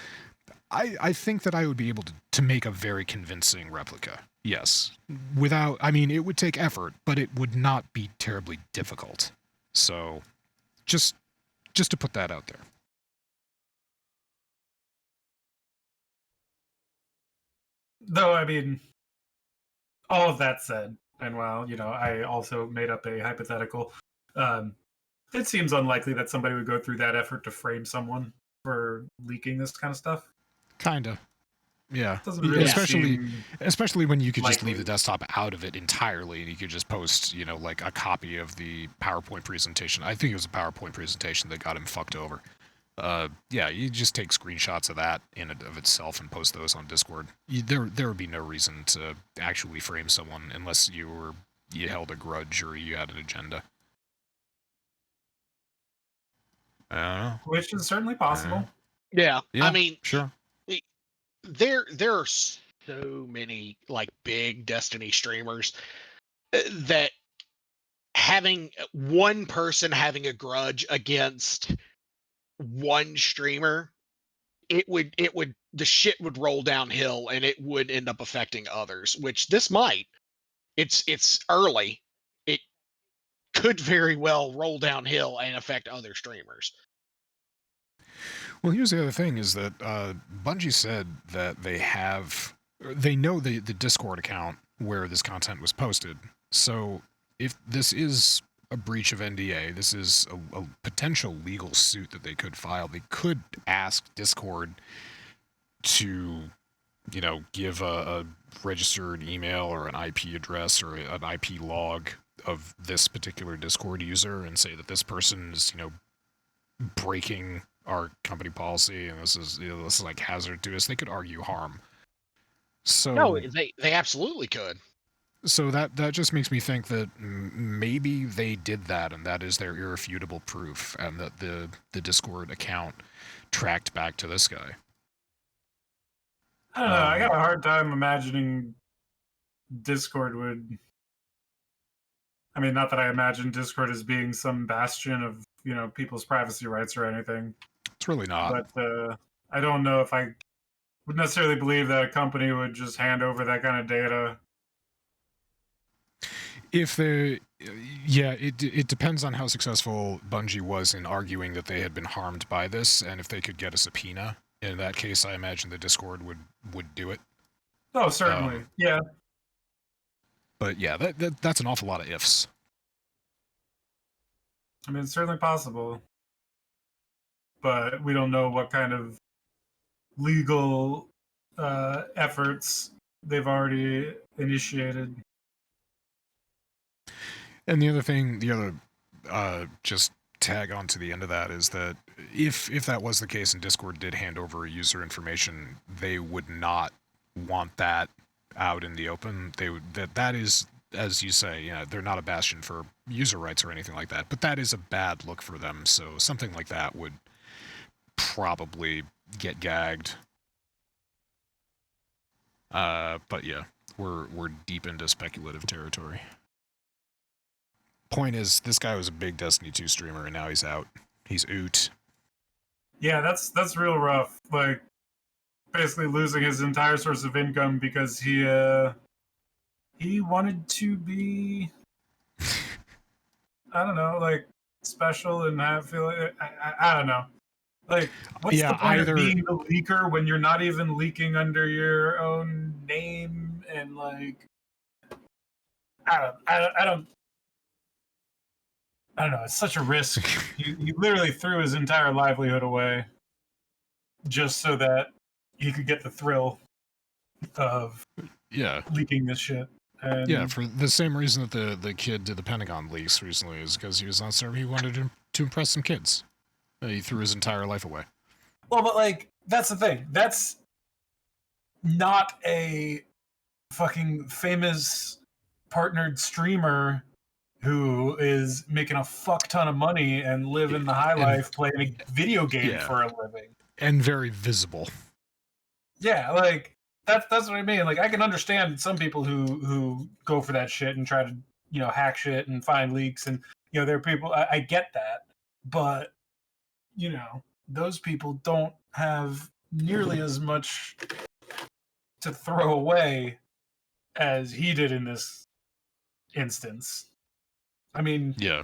I think that I would be able to make a very convincing replica. Yes. Without, I mean, it would take effort, but it would not be terribly difficult. So, just to put that out there. Though, I mean, all of that said, and while, I also made up a hypothetical, it seems unlikely that somebody would go through that effort to frame someone for leaking this kind of stuff. Kinda. Yeah. Doesn't really especially when you could just likely. leave the desktop out of it entirely and you could just post, like a copy of the PowerPoint presentation. I think it was a PowerPoint presentation that got him fucked over. You just take screenshots of that in and of itself and post those on Discord. There would be no reason to actually frame someone unless you held a grudge or you had an agenda. I don't know. Which is certainly possible. Yeah. Yeah, I mean, sure. There are so many like big Destiny streamers that having one person having a grudge against one streamer, the shit would roll downhill and it would end up affecting others, which this might. It's early. It could very well roll downhill and affect other streamers. Well, here's the other thing is that Bungie said that they know the Discord account where this content was posted. So if this is a breach of NDA, this is a potential legal suit that they could file. They could ask Discord to, give a registered email or an IP address or an IP log of this particular Discord user and say that this person is, breaking our company policy and this is like hazard to us. They could argue harm. So No, they absolutely could. So that just makes me think that maybe they did that and that is their irrefutable proof and that the Discord account tracked back to this guy. I don't know. I got a hard time imagining Discord would. I mean, not that I imagine Discord as being some bastion of people's privacy rights or anything. It's really not. But I don't know if I would necessarily believe that a company would just hand over that kind of data. If it depends on how successful Bungie was in arguing that they had been harmed by this, and if they could get a subpoena In that case, I imagine the Discord would do it. Oh, certainly. Yeah. But yeah, that's an awful lot of ifs. I mean, it's certainly possible. But we don't know what kind of legal efforts they've already initiated. And the other just tag on to the end of that is that if that was the case and Discord did hand over user information, they would not want that out in the open. They would that is, as you say, you know, they're not a bastion for user rights or anything like that, but that is a bad look for them. So something like that would probably get gagged. But yeah, we're deep into speculative territory. Point is, this guy was a big Destiny 2 streamer, and now he's out. He's oot. Yeah, that's real rough. Like, basically losing his entire source of income because he wanted to be, I don't know, like special and feel. I don't know. Like, what's the point of being the leaker when you're not even leaking under your own name and like, I don't know. It's such a risk. He literally threw his entire livelihood away just so that he could get the thrill of leaking this shit. And yeah, for the same reason that the kid did the Pentagon leaks recently, is because he was on server. He wanted to impress some kids. He threw his entire life away. Well, but like, that's the thing. That's not a fucking famous partnered streamer who is making a fuck ton of money and living the high life playing a video game for a living. And very visible. Yeah, like, that's what I mean. Like, I can understand some people who go for that shit and try to, you know, hack shit and find leaks, and, you know, there are people, I get that. But, you know, those people don't have nearly as much to throw away as he did in this instance. I mean, yeah,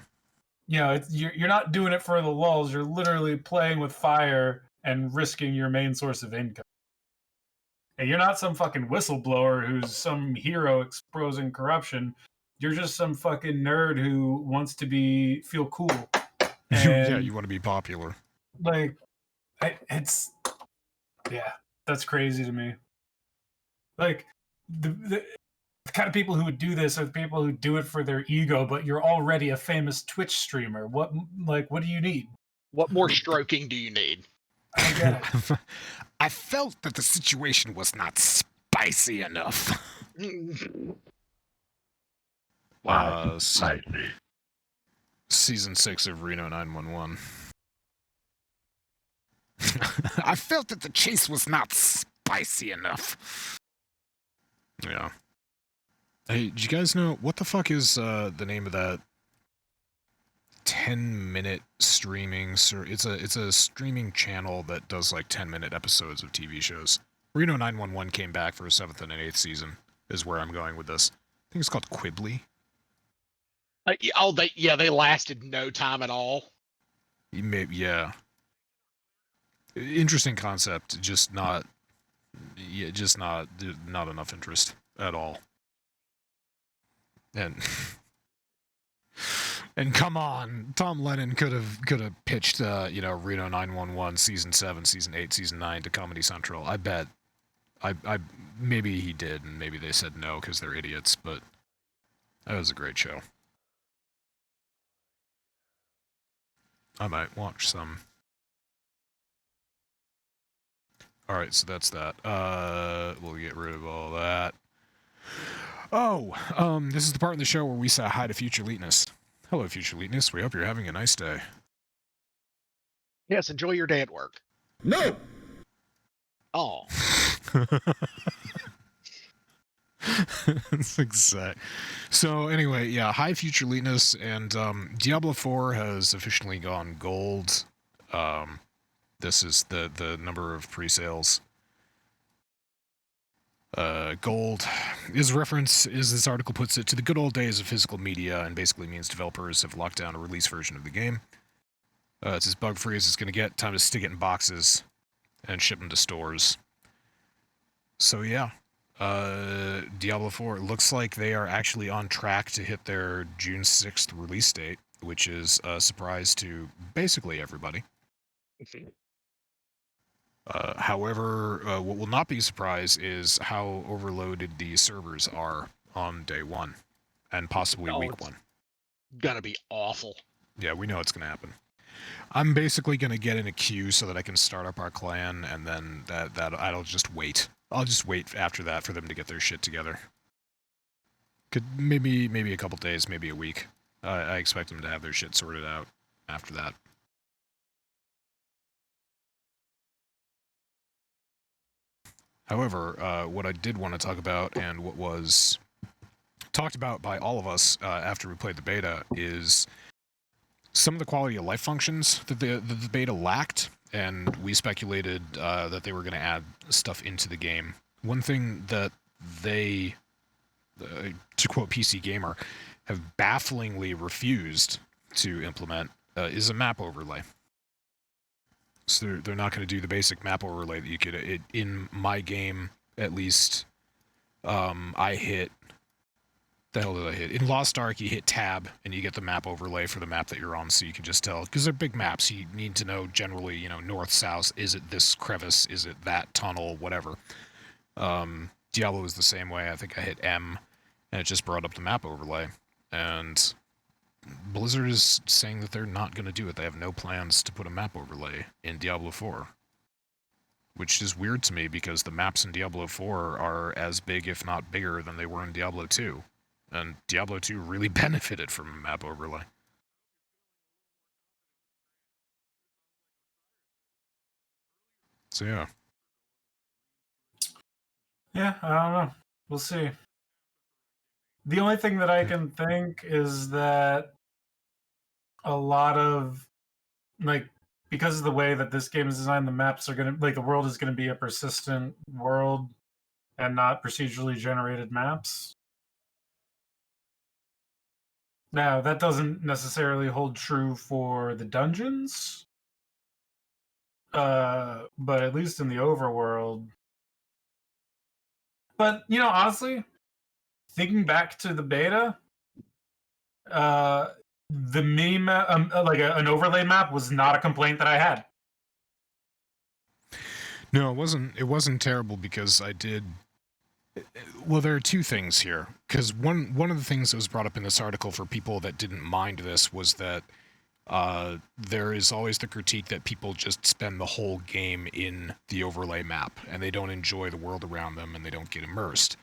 you know, you're not doing it for the lulls. You're literally playing with fire and risking your main source of income. And you're not some fucking whistleblower who's some hero exposing corruption. You're just some fucking nerd who wants to feel cool. And, yeah, you want to be popular. Like, that's crazy to me. Like, the kind of people who would do this are the people who do it for their ego, but you're already a famous Twitch streamer. What do you need? What more stroking do you need? I get it. I felt that the situation was not spicy enough. Season 6 of Reno 911. I felt that the chase was not spicy enough. Yeah. Hey, did you guys know what the fuck is the name of that 10-minute streaming? It's a streaming channel that does like 10-minute episodes of TV shows. Reno 911 came back for a 7th and an 8th season. Is where I'm going with this. I think it's called Quibbly. They lasted no time at all. Yeah. Interesting concept, just not enough interest at all. And come on, Tom Lennon could have pitched Reno 911 season 7, season 8, season 9 to Comedy Central. I bet. I maybe he did, and maybe they said no because they're idiots. But that was a great show. I might watch some. All right, so that's that. We'll get rid of all that. Oh, this is the part of the show where we say hi to Future Leetness. Hello, Future Leetness. We hope you're having a nice day. Yes, enjoy your day at work. No! Oh. That's exact. So anyway, yeah, hi Future Leetness, and Diablo 4 has officially gone gold. This is the number of pre-sales. Gold is reference, as this article puts it, to the good old days of physical media, and basically means developers have locked down a release version of the game. It's as bug-free as it's going to get. Time to stick it in boxes. and ship them to stores. So yeah, Diablo 4 looks like they are actually on track to hit their June 6th release date, which is a surprise to basically everybody. However, what will not be a surprise is how overloaded the servers are on day one, and possibly week one. Gonna be awful. Yeah, we know it's gonna happen. I'm basically gonna get in a queue so that I can start up our clan, and then that I'll just wait. I'll just wait after that for them to get their shit together. Could maybe a couple days, maybe a week. I expect them to have their shit sorted out after that. However, what I did want to talk about, and what was talked about by all of us after we played the beta, is some of the quality of life functions that the beta lacked, and we speculated that they were going to add stuff into the game. One thing that they, to quote PC Gamer, have bafflingly refused to implement is a map overlay. So they're not going to do the basic map overlay that you could, in my game at least, I hit, the hell did I hit? In Lost Ark, you hit tab and you get the map overlay for the map that you're on, so you can just tell, because they're big maps, you need to know generally, you know, north, south, is it this crevice, is it that tunnel, whatever. Diablo is the same way. I think I hit M and it just brought up the map overlay, and Blizzard is saying that they're not going to do it. They have no plans to put a map overlay in Diablo 4. Which is weird to me, because the maps in Diablo 4 are as big, if not bigger, than they were in Diablo 2. And Diablo 2 really benefited from a map overlay. So yeah. Yeah, I don't know. We'll see. The only thing that I can think is that a lot of, like, because of the way that this game is designed, the maps are going to, like, the world is going to be a persistent world and not procedurally generated maps. Now, that doesn't necessarily hold true for the dungeons, but at least in the overworld. But, you know, honestly, thinking back to the beta, the mini map, like an overlay map, was not a complaint that I had. No, it wasn't. It wasn't terrible, because I did. Well, there are two things here. Because one of the things that was brought up in this article for people that didn't mind this was that there is always the critique that people just spend the whole game in the overlay map and they don't enjoy the world around them and they don't get immersed.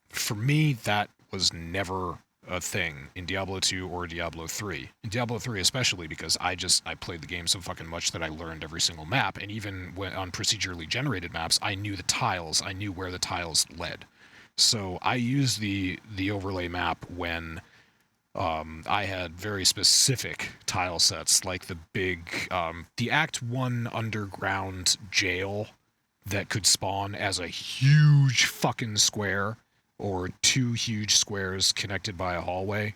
For me, that was never a thing in Diablo 2 or Diablo 3. In Diablo 3 especially, because I played the game so fucking much that I learned every single map, and even when on procedurally generated maps, I knew the tiles, I knew where the tiles led. So I used the overlay map when I had very specific tile sets, like the big, the Act 1 underground jail that could spawn as a huge fucking square, or two huge squares connected by a hallway.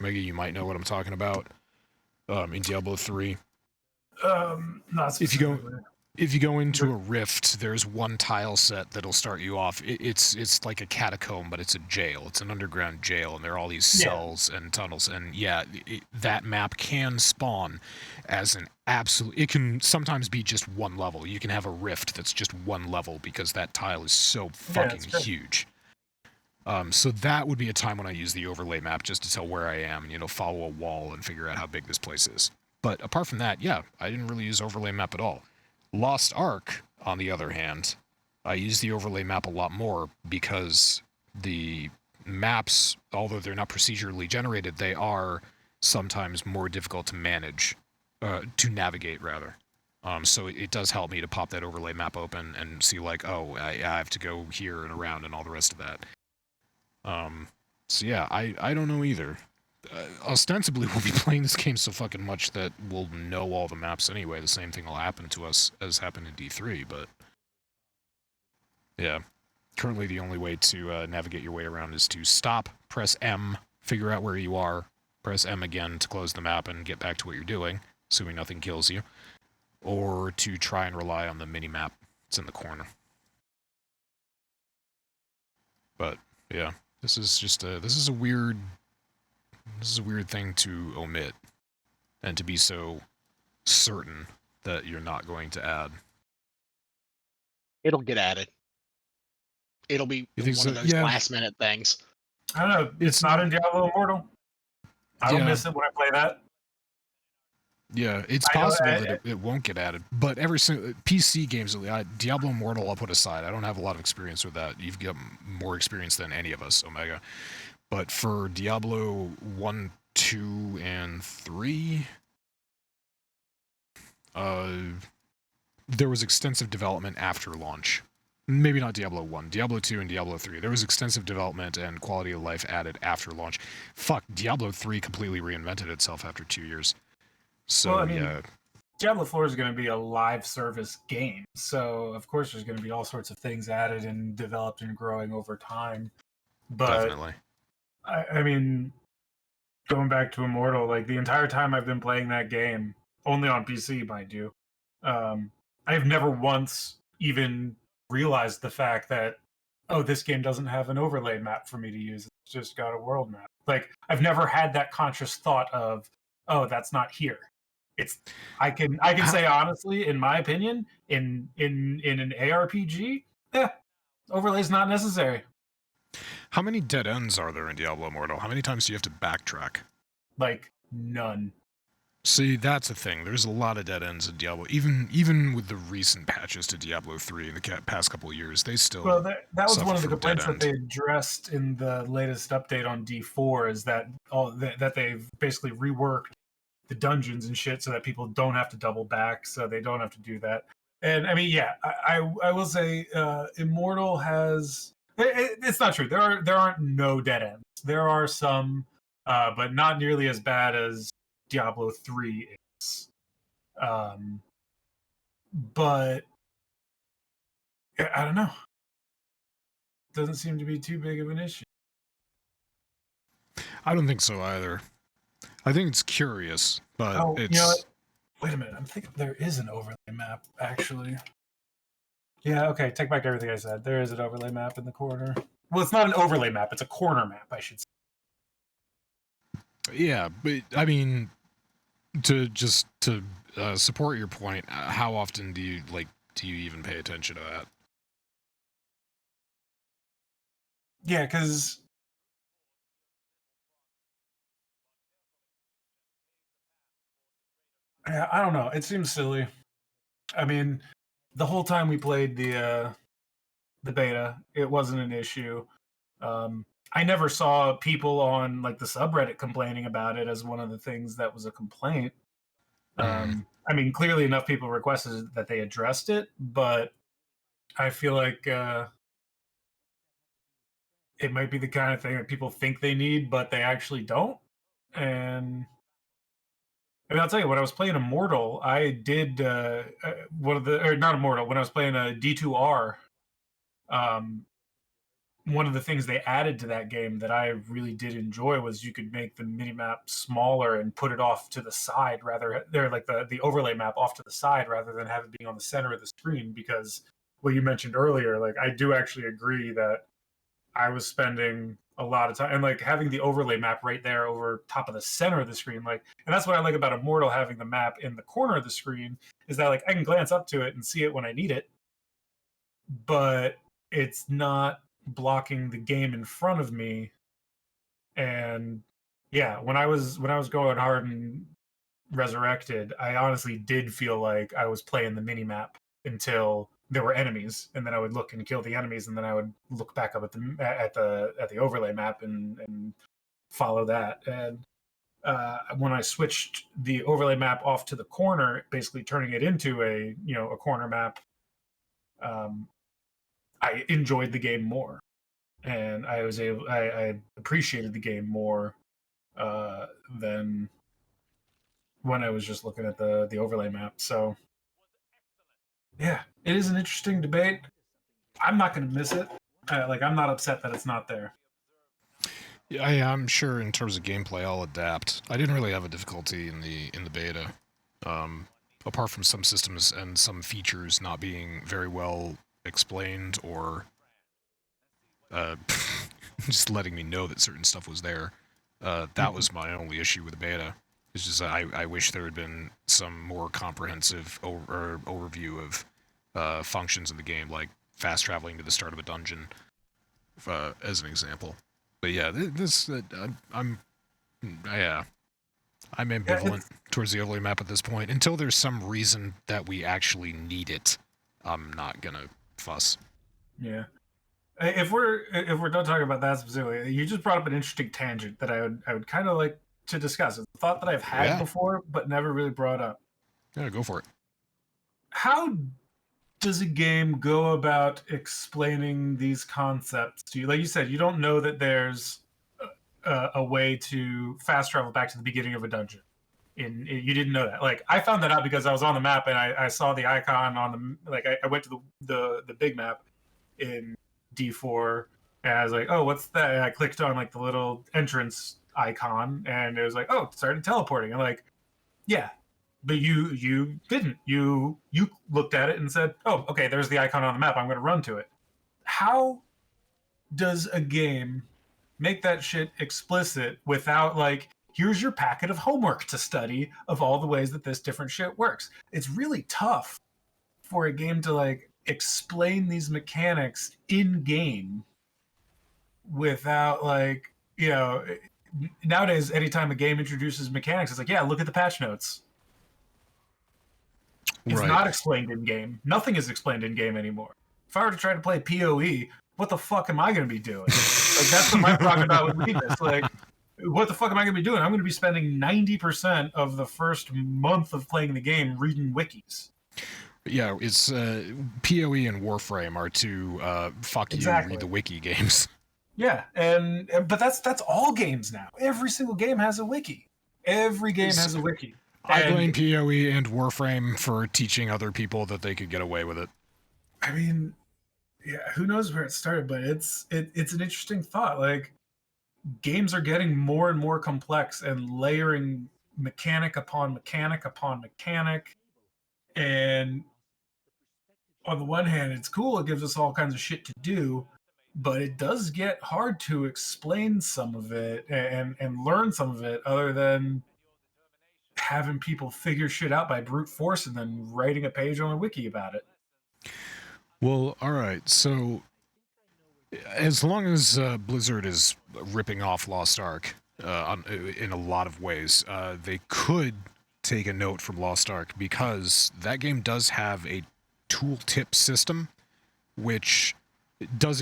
Maybe you might know what I'm talking about. In Diablo 3. Not specifically. If you go into a rift, there's one tile set that'll start you off. It's like a catacomb, but it's a jail. It's an underground jail, and there are all these cells and tunnels. And yeah, that map can spawn as an absolute... It can sometimes be just one level. You can have a rift that's just one level because that tile is so fucking huge. So that would be a time when I use the overlay map just to tell where I am and, you know, follow a wall and figure out how big this place is. But apart from that, yeah, I didn't really use overlay map at all. Lost Ark, on the other hand, I use the overlay map a lot more because the maps, although they're not procedurally generated, they are sometimes more difficult to manage, to navigate, rather. So it does help me to pop that overlay map open and see, like, oh, I have to go here and around and all the rest of that. So yeah, I don't know either. Ostensibly, we'll be playing this game so fucking much that we'll know all the maps anyway. The same thing will happen to us as happened in D3, but... yeah. Currently, the only way to navigate your way around is to stop, press M, figure out where you are, press M again to close the map and get back to what you're doing, assuming nothing kills you. or to try and rely on the mini-map that's in the corner. But yeah, this is a weird thing to omit, and to be so certain that you're not going to add. It'll get added. It'll be You think one so? of those Yeah. last-minute things. I don't know. It's not in Diablo Immortal. I don't miss it when I play that. Yeah, it's possible that it won't get added, but every single PC games, Diablo Immortal, I'll put aside. I don't have a lot of experience with that. You've got more experience than any of us, Omega. But for Diablo 1, 2, and 3, there was extensive development after launch. Maybe not Diablo 1, Diablo 2, and Diablo 3. There was extensive development and quality of life added after launch. Fuck, Diablo 3 completely reinvented itself after 2 years. So, well, I mean, yeah. Diablo 4 is going to be a live service game. So, of course, there's going to be all sorts of things added and developed and growing over time. But, Definitely. I mean, going back to Immortal, like the entire time I've been playing that game, only on PC, mind you, I've never once even realized the fact that, oh, this game doesn't have an overlay map for me to use. It's just got a world map. Like, I've never had that conscious thought of, oh, that's not here. I can say honestly, in my opinion, in an ARPG, overlay's not necessary. How many dead ends are there in Diablo Immortal? How many times do you have to backtrack? Like, none. See, that's a thing. There's a lot of dead ends in Diablo. Even with the recent patches to Diablo 3 in the past couple of years, they still. Well, that was one of the from complaints dead that end. they addressed in the latest update on D4 is that that they've basically reworked the dungeons and shit so that people don't have to double back, so they don't have to do that. And I mean, yeah, I will say Immortal has. It's not true. There aren't no dead ends. There are some, but not nearly as bad as Diablo 3 is. But I don't know. Doesn't seem to be too big of an issue. I don't think so either. I think it's curious, but it's. You know what? Wait a minute. I'm thinking there is an overlay map, actually. Yeah, okay. Take back everything I said. There is an overlay map in the corner. Well, it's not an overlay map. It's a corner map, I should say. Yeah, but I mean, to support your point, how often do you even pay attention to that? Yeah, because I don't know. It seems silly. I mean, the whole time we played the beta, it wasn't an issue. I never saw people on like the subreddit complaining about it as one of the things that was a complaint. I mean, clearly enough people requested that they addressed it, but I feel like it might be the kind of thing that people think they need, but they actually don't. And I mean, I'll tell you, when I was playing Immortal, I did one of the, or not Immortal, when I was playing a D2R, one of the things they added to that game that I really did enjoy was you could make the minimap smaller and put it off to the side rather, they're like the overlay map off to the side rather than have it being on the center of the screen. Because what you mentioned earlier, like I do actually agree that I was spending a lot of time and like having the overlay map right there over top of the center of the screen. Like, and that's what I like about Immortal having the map in the corner of the screen is that like I can glance up to it and see it when I need it, but it's not blocking the game in front of me. And yeah, when I was going hard and Resurrected, I honestly did feel like I was playing the mini map until there were enemies, and then I would look and kill the enemies, and then I would look back up at the overlay map and follow that. And when I switched the overlay map off to the corner, basically turning it into a corner map, I enjoyed the game more, and I appreciated the game more than when I was just looking at the overlay map. So yeah, it is an interesting debate. I'm not going to miss it. I'm not upset that it's not there. Yeah, I'm sure in terms of gameplay, I'll adapt. I didn't really have a difficulty in the beta. apart from some systems and some features not being very well explained or just letting me know that certain stuff was there. That was my only issue with the beta. It's just I wish there had been some more comprehensive overview of functions in the game, like fast traveling to the start of a dungeon, as an example. But yeah, I'm ambivalent towards the overlay map at this point. Until there's some reason that we actually need it, I'm not gonna fuss. Yeah. If we're done talking about that specifically, you just brought up an interesting tangent that I would kind of like to discuss. It's a thought that I've had before, but never really brought up. Yeah, go for it. How does a game go about explaining these concepts to you? Like you said, you don't know that there's a way to fast travel back to the beginning of a dungeon. You didn't know that. Like I found that out because I was on the map and I saw the icon on the like I went to the big map in D4 and I was like, oh, what's that? And I clicked on like the little entrance icon and it was like, oh, it started teleporting. I'm like, yeah, but you didn't. You looked at it and said, oh, okay, there's the icon on the map. I'm going to run to it. How does a game make that shit explicit without like, here's your packet of homework to study of all the ways that this different shit works? It's really tough for a game to like explain these mechanics in game without like, you know, nowadays anytime a game introduces mechanics, it's like, yeah, look at the patch notes. It's not explained in game. Nothing is explained in game anymore. If I were to try to play PoE, what the fuck am I going to be doing? Like that's what I'm talking about with Weakness. Like, what the fuck am I going to be doing? I'm going to be spending 90% of the first month of playing the game reading wikis. Yeah, it's PoE and Warframe are two fuck you read the wiki games. Yeah, but that's all games now. Every single game has a wiki. Every game has a wiki. I blame PoE and Warframe for teaching other people that they could get away with it. I mean, yeah, who knows where it started, but it's an interesting thought. Like, games are getting more and more complex and layering mechanic upon mechanic upon mechanic. And on the one hand, it's cool. It gives us all kinds of shit to do, but it does get hard to explain some of it and learn some of it other than having people figure shit out by brute force and then writing a page on a wiki about it. Well, all right. So as long as Blizzard is ripping off Lost Ark in a lot of ways, they could take a note from Lost Ark because that game does have a tooltip system, which doesn't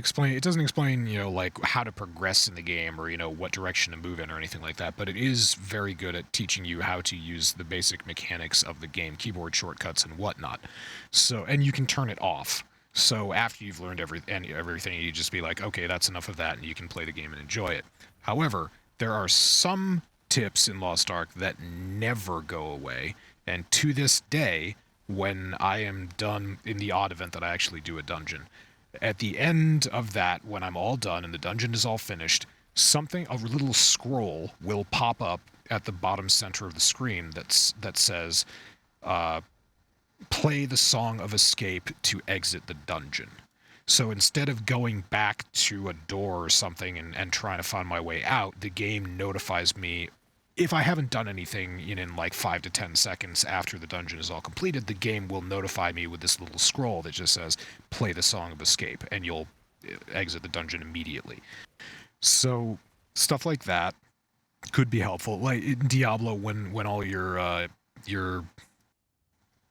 explain, you know, like how to progress in the game or, you know, what direction to move in or anything like that, but it is very good at teaching you how to use the basic mechanics of the game, keyboard shortcuts and whatnot. So, and you can turn it off. So after you've learned everything, you just be like, okay, that's enough of that, and you can play the game and enjoy it. However, there are some tips in Lost Ark that never go away, and to this day, when I am done in the odd event that I actually do a dungeon, at the end of that, when I'm all done and the dungeon is all finished, a little scroll will pop up at the bottom center of the screen that says, play the Song of Escape to exit the dungeon. So instead of going back to a door or something and trying to find my way out, the game notifies me. If I haven't done anything in like 5 to 10 seconds after the dungeon is all completed, the game will notify me with this little scroll that just says, play the Song of Escape, and you'll exit the dungeon immediately. So stuff like that could be helpful. Like in Diablo, when all your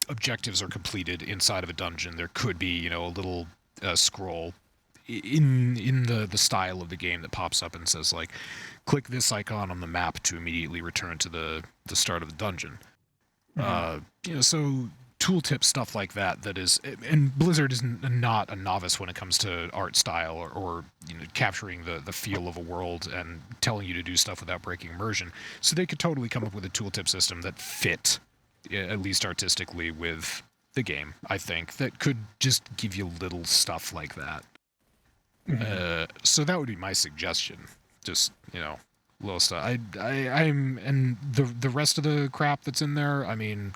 objectives are completed inside of a dungeon, there could be, you know, a little scroll in the style of the game that pops up and says like, click this icon on the map to immediately return to the start of the dungeon. Mm-hmm. You know, so tooltip stuff like that is, and Blizzard is not a novice when it comes to art style or you know, capturing the feel of a world and telling you to do stuff without breaking immersion. So they could totally come up with a tooltip system that fit, at least artistically, with the game, I think, that could just give you little stuff like that. Mm-hmm. So that would be my suggestion. Just, you know, little stuff. I'm and the rest of the crap that's in there, I mean,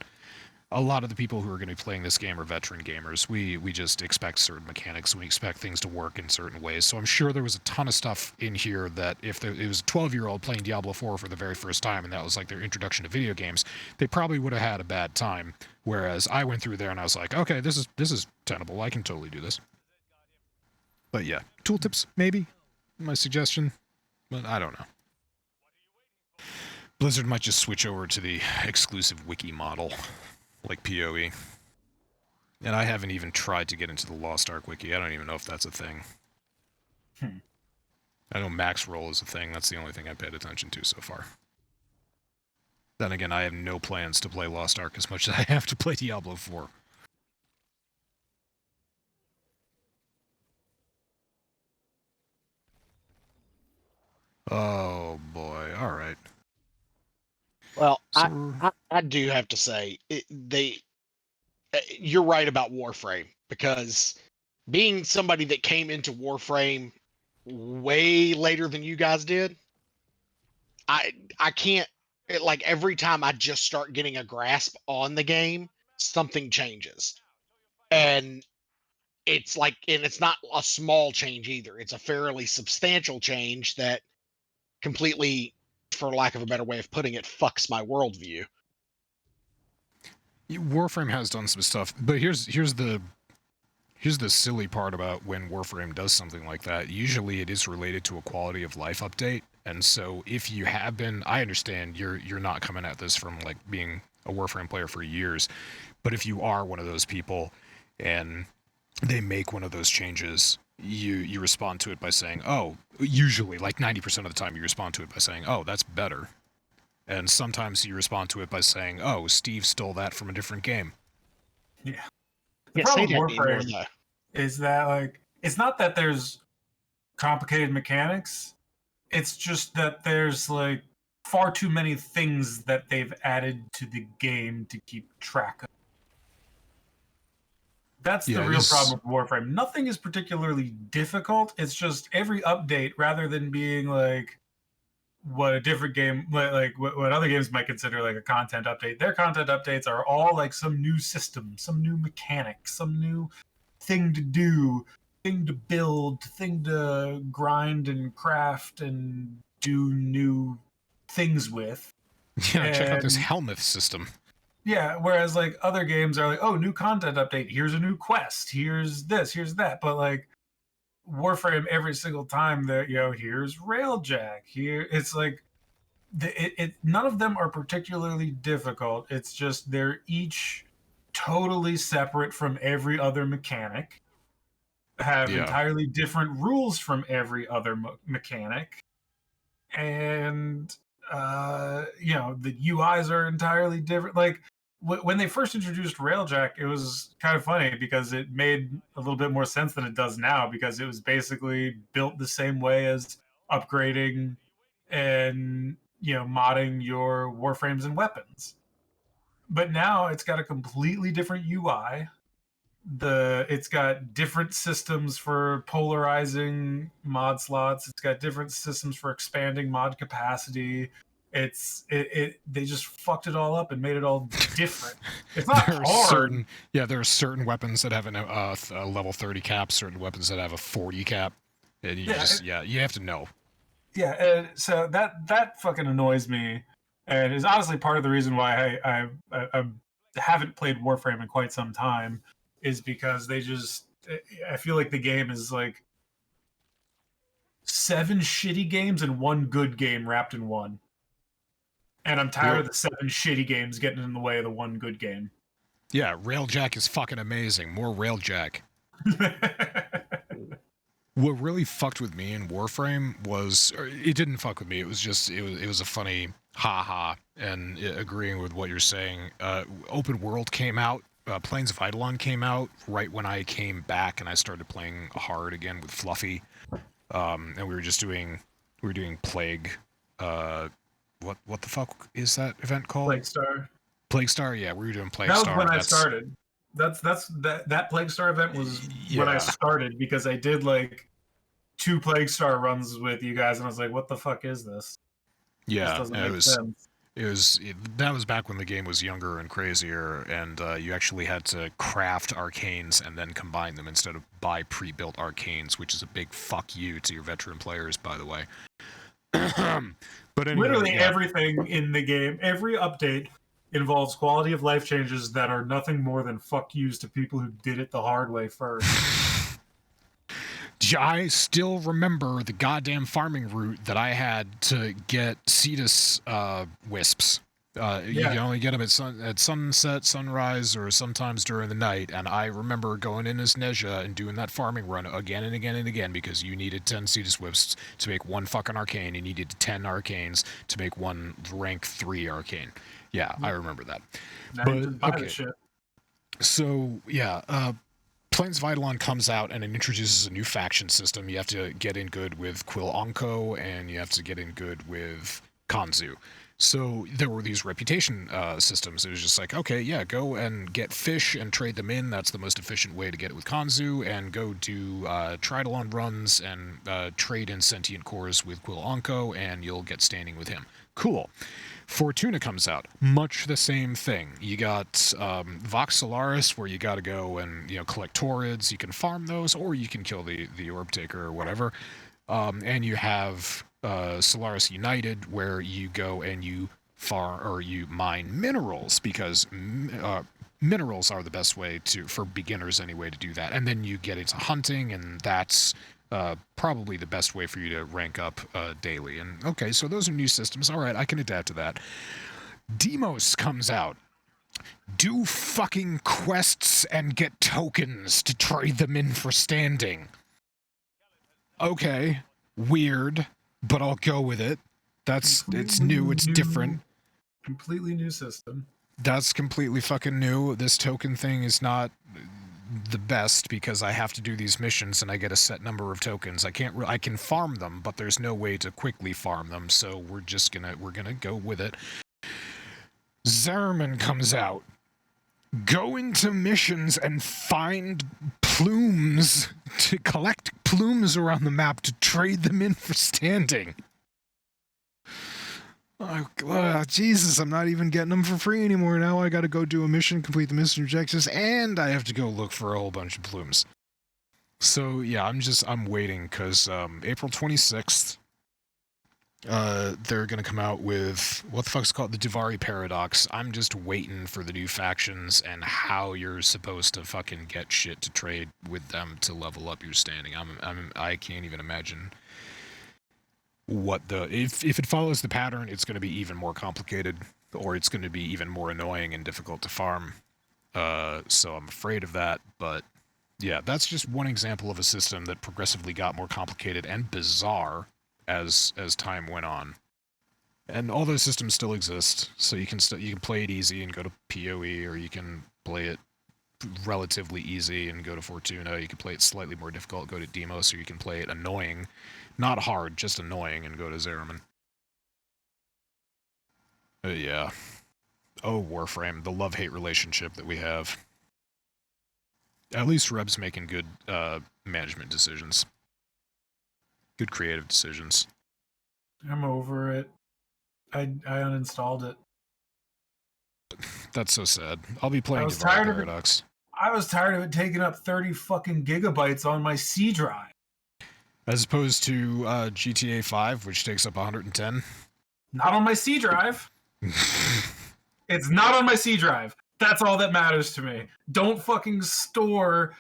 a lot of the people who are going to be playing this game are veteran gamers. We just expect certain mechanics, and we expect things to work in certain ways. So I'm sure there was a ton of stuff in here that if it was a 12-year-old playing Diablo 4 for the very first time, and that was like their introduction to video games, they probably would have had a bad time. Whereas I went through there and I was like, okay, this is tenable. I can totally do this. But yeah, tooltips maybe my suggestion, but I don't know. Blizzard might just switch over to the exclusive wiki model, like PoE. And I haven't even tried to get into the Lost Ark wiki. I don't even know if that's a thing. I know max roll is a thing. That's the only thing I paid attention to so far. Then again, I have no plans to play Lost Ark as much as I have to play Diablo 4. Oh boy, alright. Well, So, I do have to say, you're right about Warframe, because being somebody that came into Warframe way later than you guys did, I can't, like, every time I just start getting a grasp on the game, something changes. And it's like, and it's not a small change either. It's a fairly substantial change that completely, for lack of a better way of putting it, fucks my worldview. Warframe has done some stuff, but here's the silly part about when Warframe does something like that. Usually it is related to a quality of life update. And so if you have been, I understand you're not coming at this from like being a Warframe player for years, but if you are one of those people and they make one of those changes, you respond to it by saying, oh, usually like 90% of the time you respond to it by saying, oh, that's better. And sometimes you respond to it by saying, oh, Steve stole that from a different game. Yeah. The Yeah, problem say with that anymore, Warframe though. is that, like, it's not that there's complicated mechanics. It's just that there's, like, far too many things that they've added to the game to keep track of. That's the real problem with Warframe. Nothing is particularly difficult. It's just every update, rather than being like what a different game, like what other games might consider like a content update, their content updates are all like some new system, some new mechanic, some new thing to do, thing to build, thing to grind and craft and do new things with. Yeah, check out this And Helmuth system. yeah, whereas like other games are like, oh, new content update, here's a new quest, here's this, here's that. But like Warframe, every single time that, you know, here's Railjack, here it's like none of them are particularly difficult. It's just they're each totally separate from every other mechanic, have entirely different rules from every other mechanic, and you know, the UIs are entirely different. Like when they first introduced Railjack, it was kind of funny because it made a little bit more sense than it does now, because it was basically built the same way as upgrading and, you know, modding your warframes and weapons. But now it's got a completely different UI. It's got different systems for polarizing mod slots. It's got different systems for expanding mod capacity. They just fucked it all up and made it all different. It's not hard. There are certain weapons that have a level 30 cap, certain weapons that have a 40 cap, and you have to know. Yeah, and so that fucking annoys me, and is honestly part of the reason why I haven't played Warframe in quite some time, is because I feel like the game is like 7 shitty games and 1 good game wrapped in one. And I'm tired of the 7 shitty games getting in the way of the 1 good game. Yeah, Railjack is fucking amazing. More Railjack. What really fucked with me in Warframe was, it didn't fuck with me. It was just, it was a funny ha-ha, and agreeing with what you're saying. Open World came out. Plains of Eidolon came out right when I came back and I started playing hard again with Fluffy. And we were doing Plague. What the fuck is that event called? Plague Star, yeah, we were doing Plague Star. That was when I started. That Plague Star event was when I started, because I did like 2 Plague Star runs with you guys, and I was like, what the fuck is this? Yeah, this doesn't make sense. That was back when the game was younger and crazier, and you actually had to craft arcanes and then combine them instead of buy pre-built arcanes, which is a big fuck you to your veteran players, by the way. But anyway, Literally yeah. everything in the game, every update involves quality of life changes that are nothing more than fuck yous to people who did it the hard way first. I still remember the goddamn farming route that I had to get Cetus wisps. You can only get them at sunset, sunrise, or sometimes during the night. And I remember going in as Nezha and doing that farming run again and again and again because you needed 10 Cetus wisps to make one fucking arcane. You needed 10 arcanes to make one rank 3 arcane. Yeah, I remember that. Now you just buy the shit. So, yeah, Plains of Eidolon comes out and it introduces a new faction system. You have to get in good with Quill Onko and you have to get in good with Kanzu. So there were these reputation systems. It was just like, okay, yeah, go and get fish and trade them in. That's the most efficient way to get it with Kanzu. And go do Tridolon runs and trade in sentient cores with Quill Onko and you'll get standing with him. Cool. Fortuna comes out, much the same thing. You got Vox Solaris, where you got to go and collect Taurids. You can farm those, or you can kill the Orb Taker or whatever. And you have Solaris United, where you go and you farm or you mine minerals because minerals are the best way for beginners anyway to do that. And then you get into hunting, and that's probably the best way for you to rank up daily. And okay, so those are new systems. All right, I can adapt to that. Demos comes out. Do fucking quests and get tokens to trade them in for standing. Okay, weird, but I'll go with it. It's new, it's different. Completely new system. That's completely fucking new. This token thing is not the best because I have to do these missions and I get a set number of tokens. I can farm them, but there's no way to quickly farm them, so we're gonna go with it. Zerman comes out. Go into missions and find plumes to collect plumes around the map to trade them in for standing. Oh, Jesus, I'm not even getting them for free anymore. Now I gotta go do a mission, complete the mission objectives, and I have to go look for a whole bunch of plumes. So, yeah, I'm waiting, because April 26th, they're gonna come out with, what the fuck's it called? The Duvari Paradox. I'm just waiting for the new factions and how you're supposed to fucking get shit to trade with them to level up your standing. I can't even imagine if it follows the pattern, it's going to be even more complicated, or it's going to be even more annoying and difficult to farm. So I'm afraid of that, but yeah, that's just one example of a system that progressively got more complicated and bizarre as time went on. And all those systems still exist, so you can play it easy and go to PoE, or you can play it relatively easy and go to Fortuna. You can play it slightly more difficult, go to Demos, or you can play it annoying. Not hard, just annoying, and go to Zeraman. Yeah. Oh, Warframe, the love-hate relationship that we have. At least Reb's making good management decisions. Good creative decisions. I'm over it. I uninstalled it. That's so sad. I'll be playing Duvari Paradox. I was tired of it taking up 30 fucking gigabytes on my C drive. As opposed to GTA 5, which takes up 110. Not on my C drive. It's not on my C drive. That's all that matters to me. Don't fucking store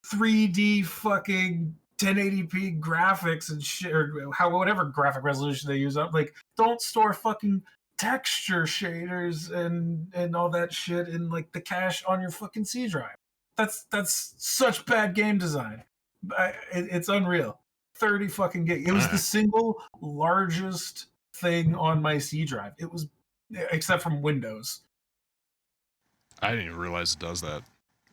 3D fucking 1080p graphics and shit, or whatever graphic resolution they use up. Like, don't store fucking texture shaders and all that shit in like the cache on your fucking C drive. That's such bad game design. It's unreal. 30 fucking gig. It was the single largest thing on my C drive. It was, except from Windows. I didn't even realize it does that.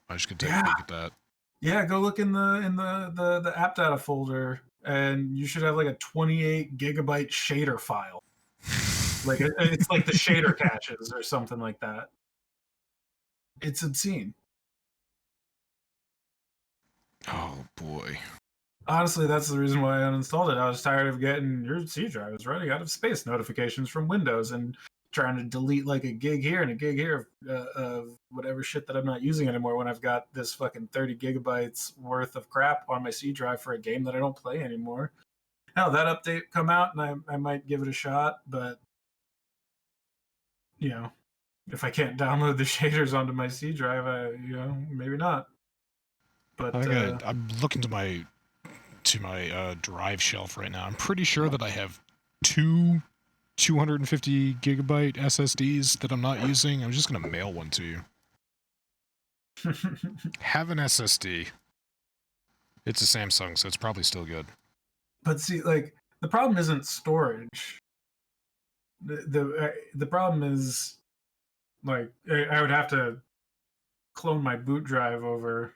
I just could take a peek at that. Yeah, go look in the app data folder, and you should have like a 28 gigabyte shader file. Like it's like the shader caches or something like that. It's obscene. Oh boy. Honestly, that's the reason why I uninstalled it. I was tired of getting your C drive is running out of space notifications from Windows and trying to delete like a gig here and a gig here of whatever shit that I'm not using anymore when I've got this fucking 30 gigabytes worth of crap on my C drive for a game that I don't play anymore. Hell, that update come out and I might give it a shot, but you know, if I can't download the shaders onto my C drive, maybe not. But I think I'm looking to my drive shelf right now. I'm pretty sure that I have two 250 gigabyte SSDs that I'm not using. I'm just gonna mail one to you. Have an SSD. It's a Samsung, so it's probably still good. But see, like the problem isn't storage. The problem is like I would have to clone my boot drive over.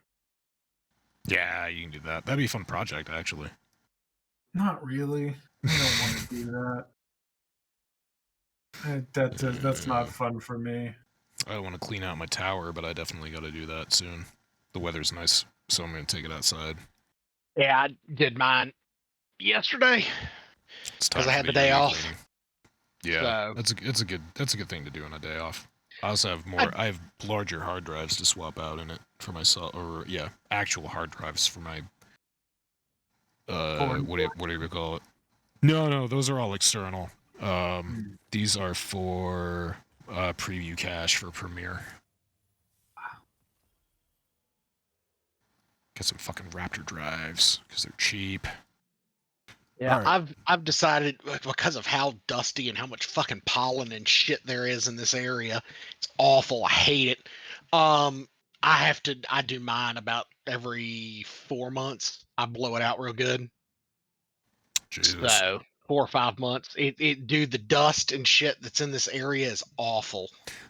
Yeah, you can do that. That'd be a fun project, actually. Not really. I don't want to do that. That's not fun for me. I want to clean out my tower, but I definitely got to do that soon. The weather's nice, so I'm going to take it outside. Yeah, I did mine yesterday because I had the day off. Cleaning. Yeah, so, that's a good thing to do on a day off. I also have I have larger hard drives to swap out in it for myself, or actual hard drives for my what do you call it? No, those are all external. These are for preview cache for Premiere. Get some fucking Raptor drives because they're cheap. Yeah, right. I've decided because of how dusty and how much fucking pollen and shit there is in this area. It's awful. I hate it. I do mine about every 4 months. I blow it out real good. Jesus. So 4 or 5 months. Dude, the dust and shit that's in this area is awful.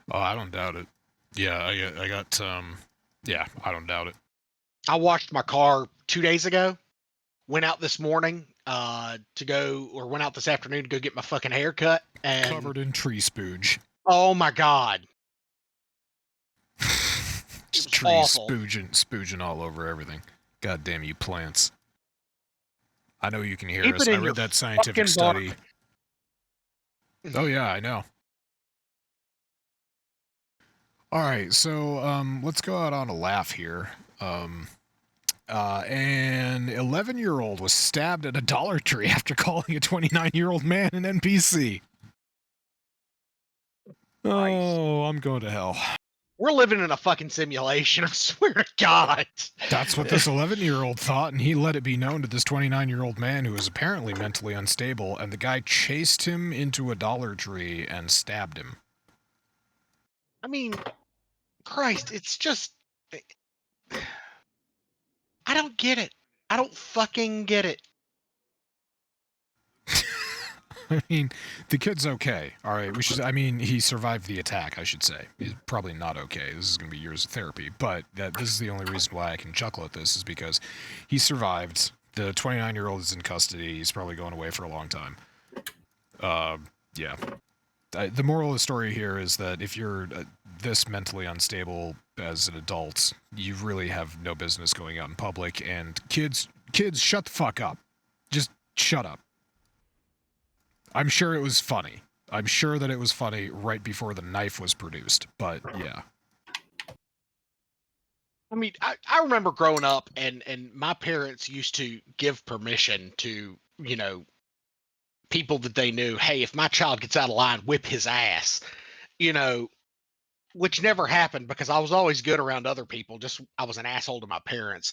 Oh, I don't doubt it. Yeah, I got yeah, I don't doubt it. I washed my car 2 days ago. Went out this morning went out this afternoon to go get my fucking hair cut. And covered in tree spooge. Oh my god. Just trees spooging all over everything. God damn you plants. I know you can hear us. I read that scientific study. Oh yeah, I know. Alright, so let's go out on a laugh here. An 11-year-old was stabbed at a Dollar Tree after calling a 29-year-old man an NPC. Oh, I'm going to hell. We're living in a fucking simulation, I swear to God. That's what this 11-year-old thought, and he let it be known to this 29-year-old man who was apparently mentally unstable, and the guy chased him into a Dollar Tree and stabbed him. I mean, Christ, it's just... I don't get it. I don't fucking get it. I mean, the kid's okay. All right, he survived the attack, I should say. He's probably not okay. This is going to be years of therapy. But this is the only reason why I can chuckle at this is because he survived. The 29-year-old is in custody. He's probably going away for a long time. Yeah. The moral of the story here is that if you're this mentally unstable as an adult, you really have no business going out in public. And kids, shut the fuck up. Just shut up. I'm sure it was funny. I'm sure that it was funny right before the knife was produced, but yeah. I mean, I remember growing up and my parents used to give permission to, people that they knew, hey, if my child gets out of line, whip his ass, which never happened because I was always good around other people. I was an asshole to my parents.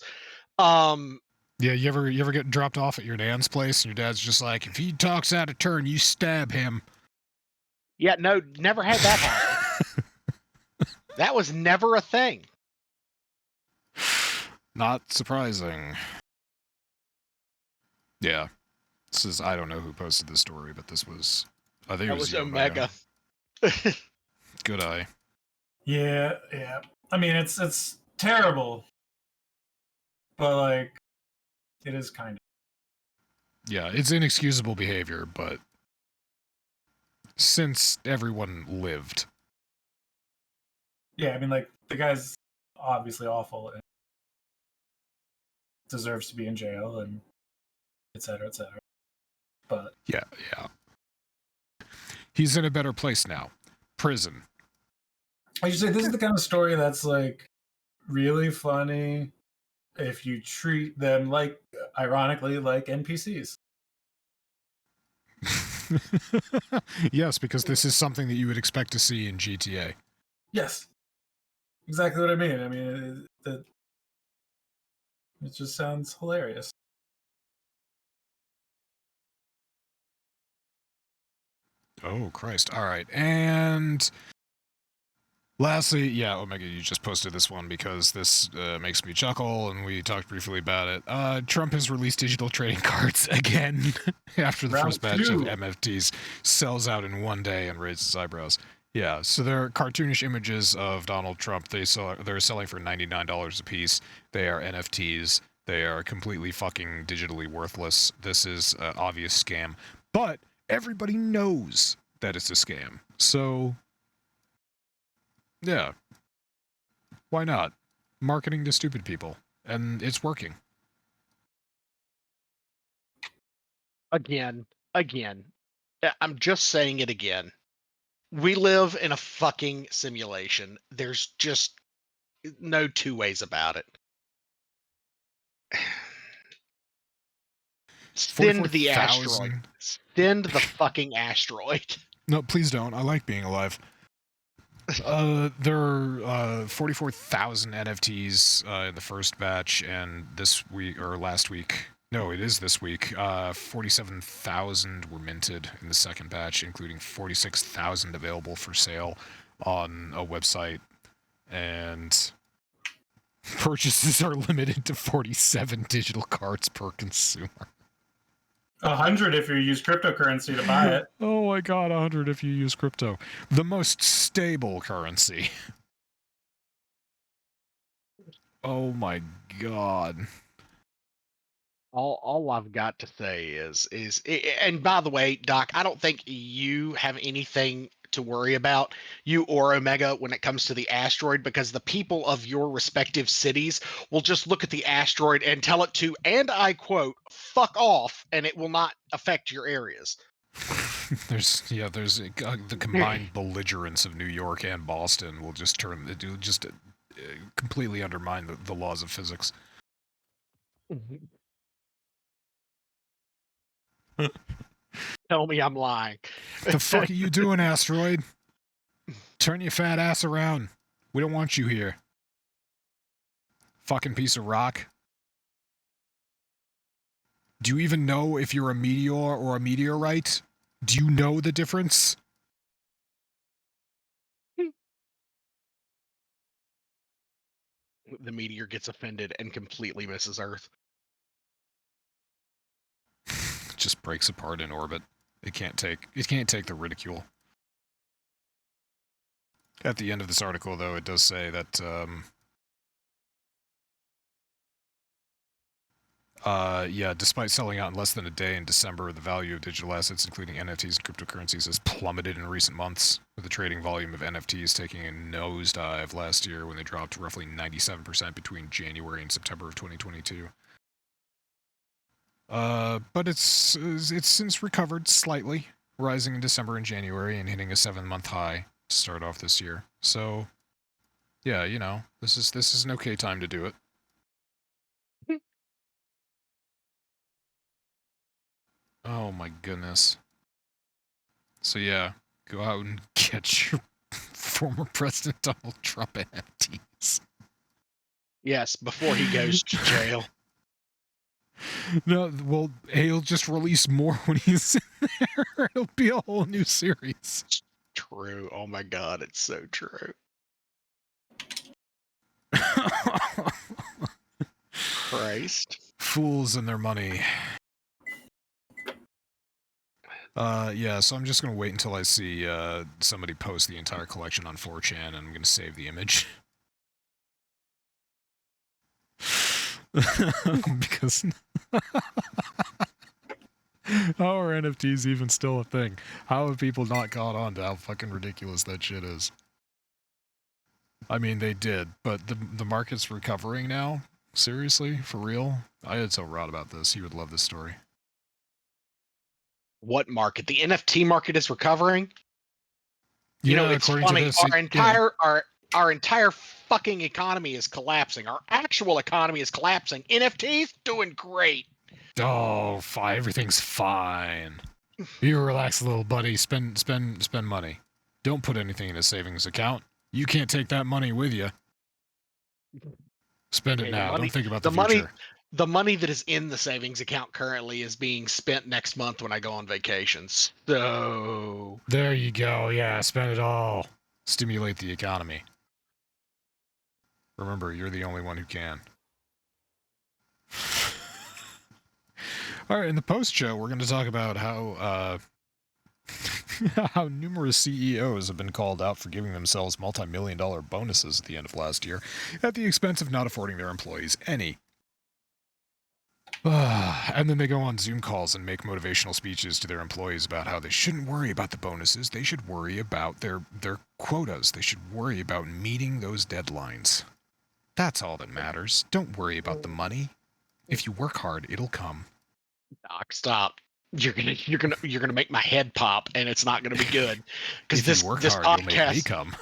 Yeah, you ever get dropped off at your dad's place and your dad's just like, if he talks out of turn, you stab him. Yeah, no, never had that happen. That was never a thing. Not surprising. Yeah. I don't know who posted this story, but this was, I think it was Omega. Good eye. Yeah. I mean, it's terrible, but like, it is kind of. Yeah, it's inexcusable behavior, but since everyone lived. Yeah, I mean, like, the guy's obviously awful and deserves to be in jail and et cetera, et cetera. But yeah. He's in a better place now. prison. I should say this is the kind of story that's like really funny if you treat them like, ironically, like NPCs. Yes, because this is something that you would expect to see in GTA. Yes, exactly what I mean. I mean, it just sounds hilarious. Oh, Christ. All right. And lastly, yeah, Omega, you just posted this one because this makes me chuckle, and we talked briefly about it. Trump has released digital trading cards again after the Round first batch of two. MFTs sells out in one day and raises eyebrows. Yeah, so they're cartoonish images of Donald Trump. They're selling for $99 a piece. They are NFTs. They are completely fucking digitally worthless. This is an obvious scam. But everybody knows that it's a scam. So, yeah. Why not? Marketing to stupid people. And it's working. Again. I'm just saying it again. We live in a fucking simulation. There's just no two ways about it. Send the asteroid. 44,000. Send the fucking asteroid. No, please don't. I like being alive. There are 44,000 NFTs in the first batch, and this week, or last week, no, it is this week, 47,000 were minted in the second batch, including 46,000 available for sale on a website, and purchases are limited to 47 digital cards per consumer. 100 if you use cryptocurrency to buy it. Oh my god, 100 if you use crypto. The most stable currency. Oh my god. All I've got to say is, and by the way, Doc, I don't think you have anything to worry about, you or Omega, when it comes to the asteroid, because the people of your respective cities will just look at the asteroid and tell it to, and I quote, "fuck off," and it will not affect your areas. there's the combined belligerence of New York and Boston will just completely undermine the laws of physics. Tell me I'm lying. The fuck are you doing, asteroid? Turn your fat ass around. We don't want you here. Fucking piece of rock. Do you even know if you're a meteor or a meteorite? Do you know the difference? The meteor gets offended and completely misses Earth. Just breaks apart in orbit. It can't take the ridicule. At the end of this article, though, it does say that despite selling out in less than a day in December, the value of digital assets, including NFTs and cryptocurrencies, has plummeted in recent months, with the trading volume of NFTs taking a nosedive last year when they dropped roughly 97% between January and September of 2022. But it's since recovered slightly, rising in December and January and hitting a 7-month high to start off this year. So, yeah, you know, this is an okay time to do it. Oh my goodness. So yeah, go out and get your former President Donald Trump NFTs. Yes, before he goes to jail. No, well, he'll just release more when he's in there. It'll be a whole new series. True. Oh my god, it's so true. Christ. Fools and their money. Yeah, so I'm just going to wait until I see somebody post the entire collection on 4chan, and I'm going to save the image. Because how are NFTs even still a thing? How have people not caught on to how fucking ridiculous that shit is? I mean, they did, but the market's recovering now? Seriously? For real? I had tell Rod about this. He would love this story. What market? The NFT market is recovering? You know, Yeah, it's according to funny. this, Our entire fucking economy is collapsing. Our actual economy is collapsing. NFTs doing great. Oh, fine. Everything's fine. You relax, little buddy. Spend money. Don't put anything in a savings account. You can't take that money with you. Spend it Okay, now. Don't think about the future. The money that is in the savings account currently is being spent next month when I go on vacations. So There you go. Yeah, spend it all. Stimulate the economy. Remember, you're the only one who can. All right, in the post show, we're going to talk about how how numerous CEOs have been called out for giving themselves multi-million-dollar bonuses at the end of last year at the expense of not affording their employees any. And then they go on Zoom calls and make motivational speeches to their employees about how they shouldn't worry about the bonuses. They should worry about their quotas. They should worry about meeting those deadlines. That's all that matters. Don't worry about the money. If you work hard, it'll come. Doc, stop. You're gonna make my head pop, and it's not gonna be good. Because If you work this hard, podcast, you'll make me come.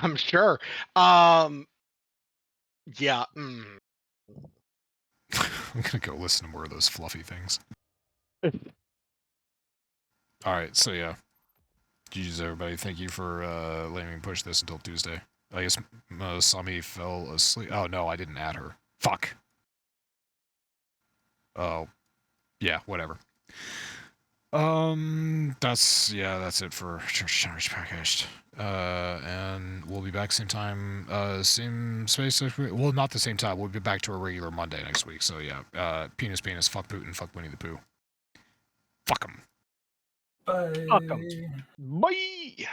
I'm sure. Yeah. I'm gonna go listen to more of those fluffy things. All right, so yeah. GG's, everybody. Thank you for letting me push this until Tuesday. I guess Sami fell asleep. Oh, no, I didn't add her. Fuck. Oh, yeah, whatever. That's it for Church of Chonkwij podcast. And we'll be back same time, same space. Well, not the same time. We'll be back to a regular Monday next week. So yeah, penis, fuck Putin, fuck Winnie the Pooh. Fuck him. Bye. Welcome. Bye.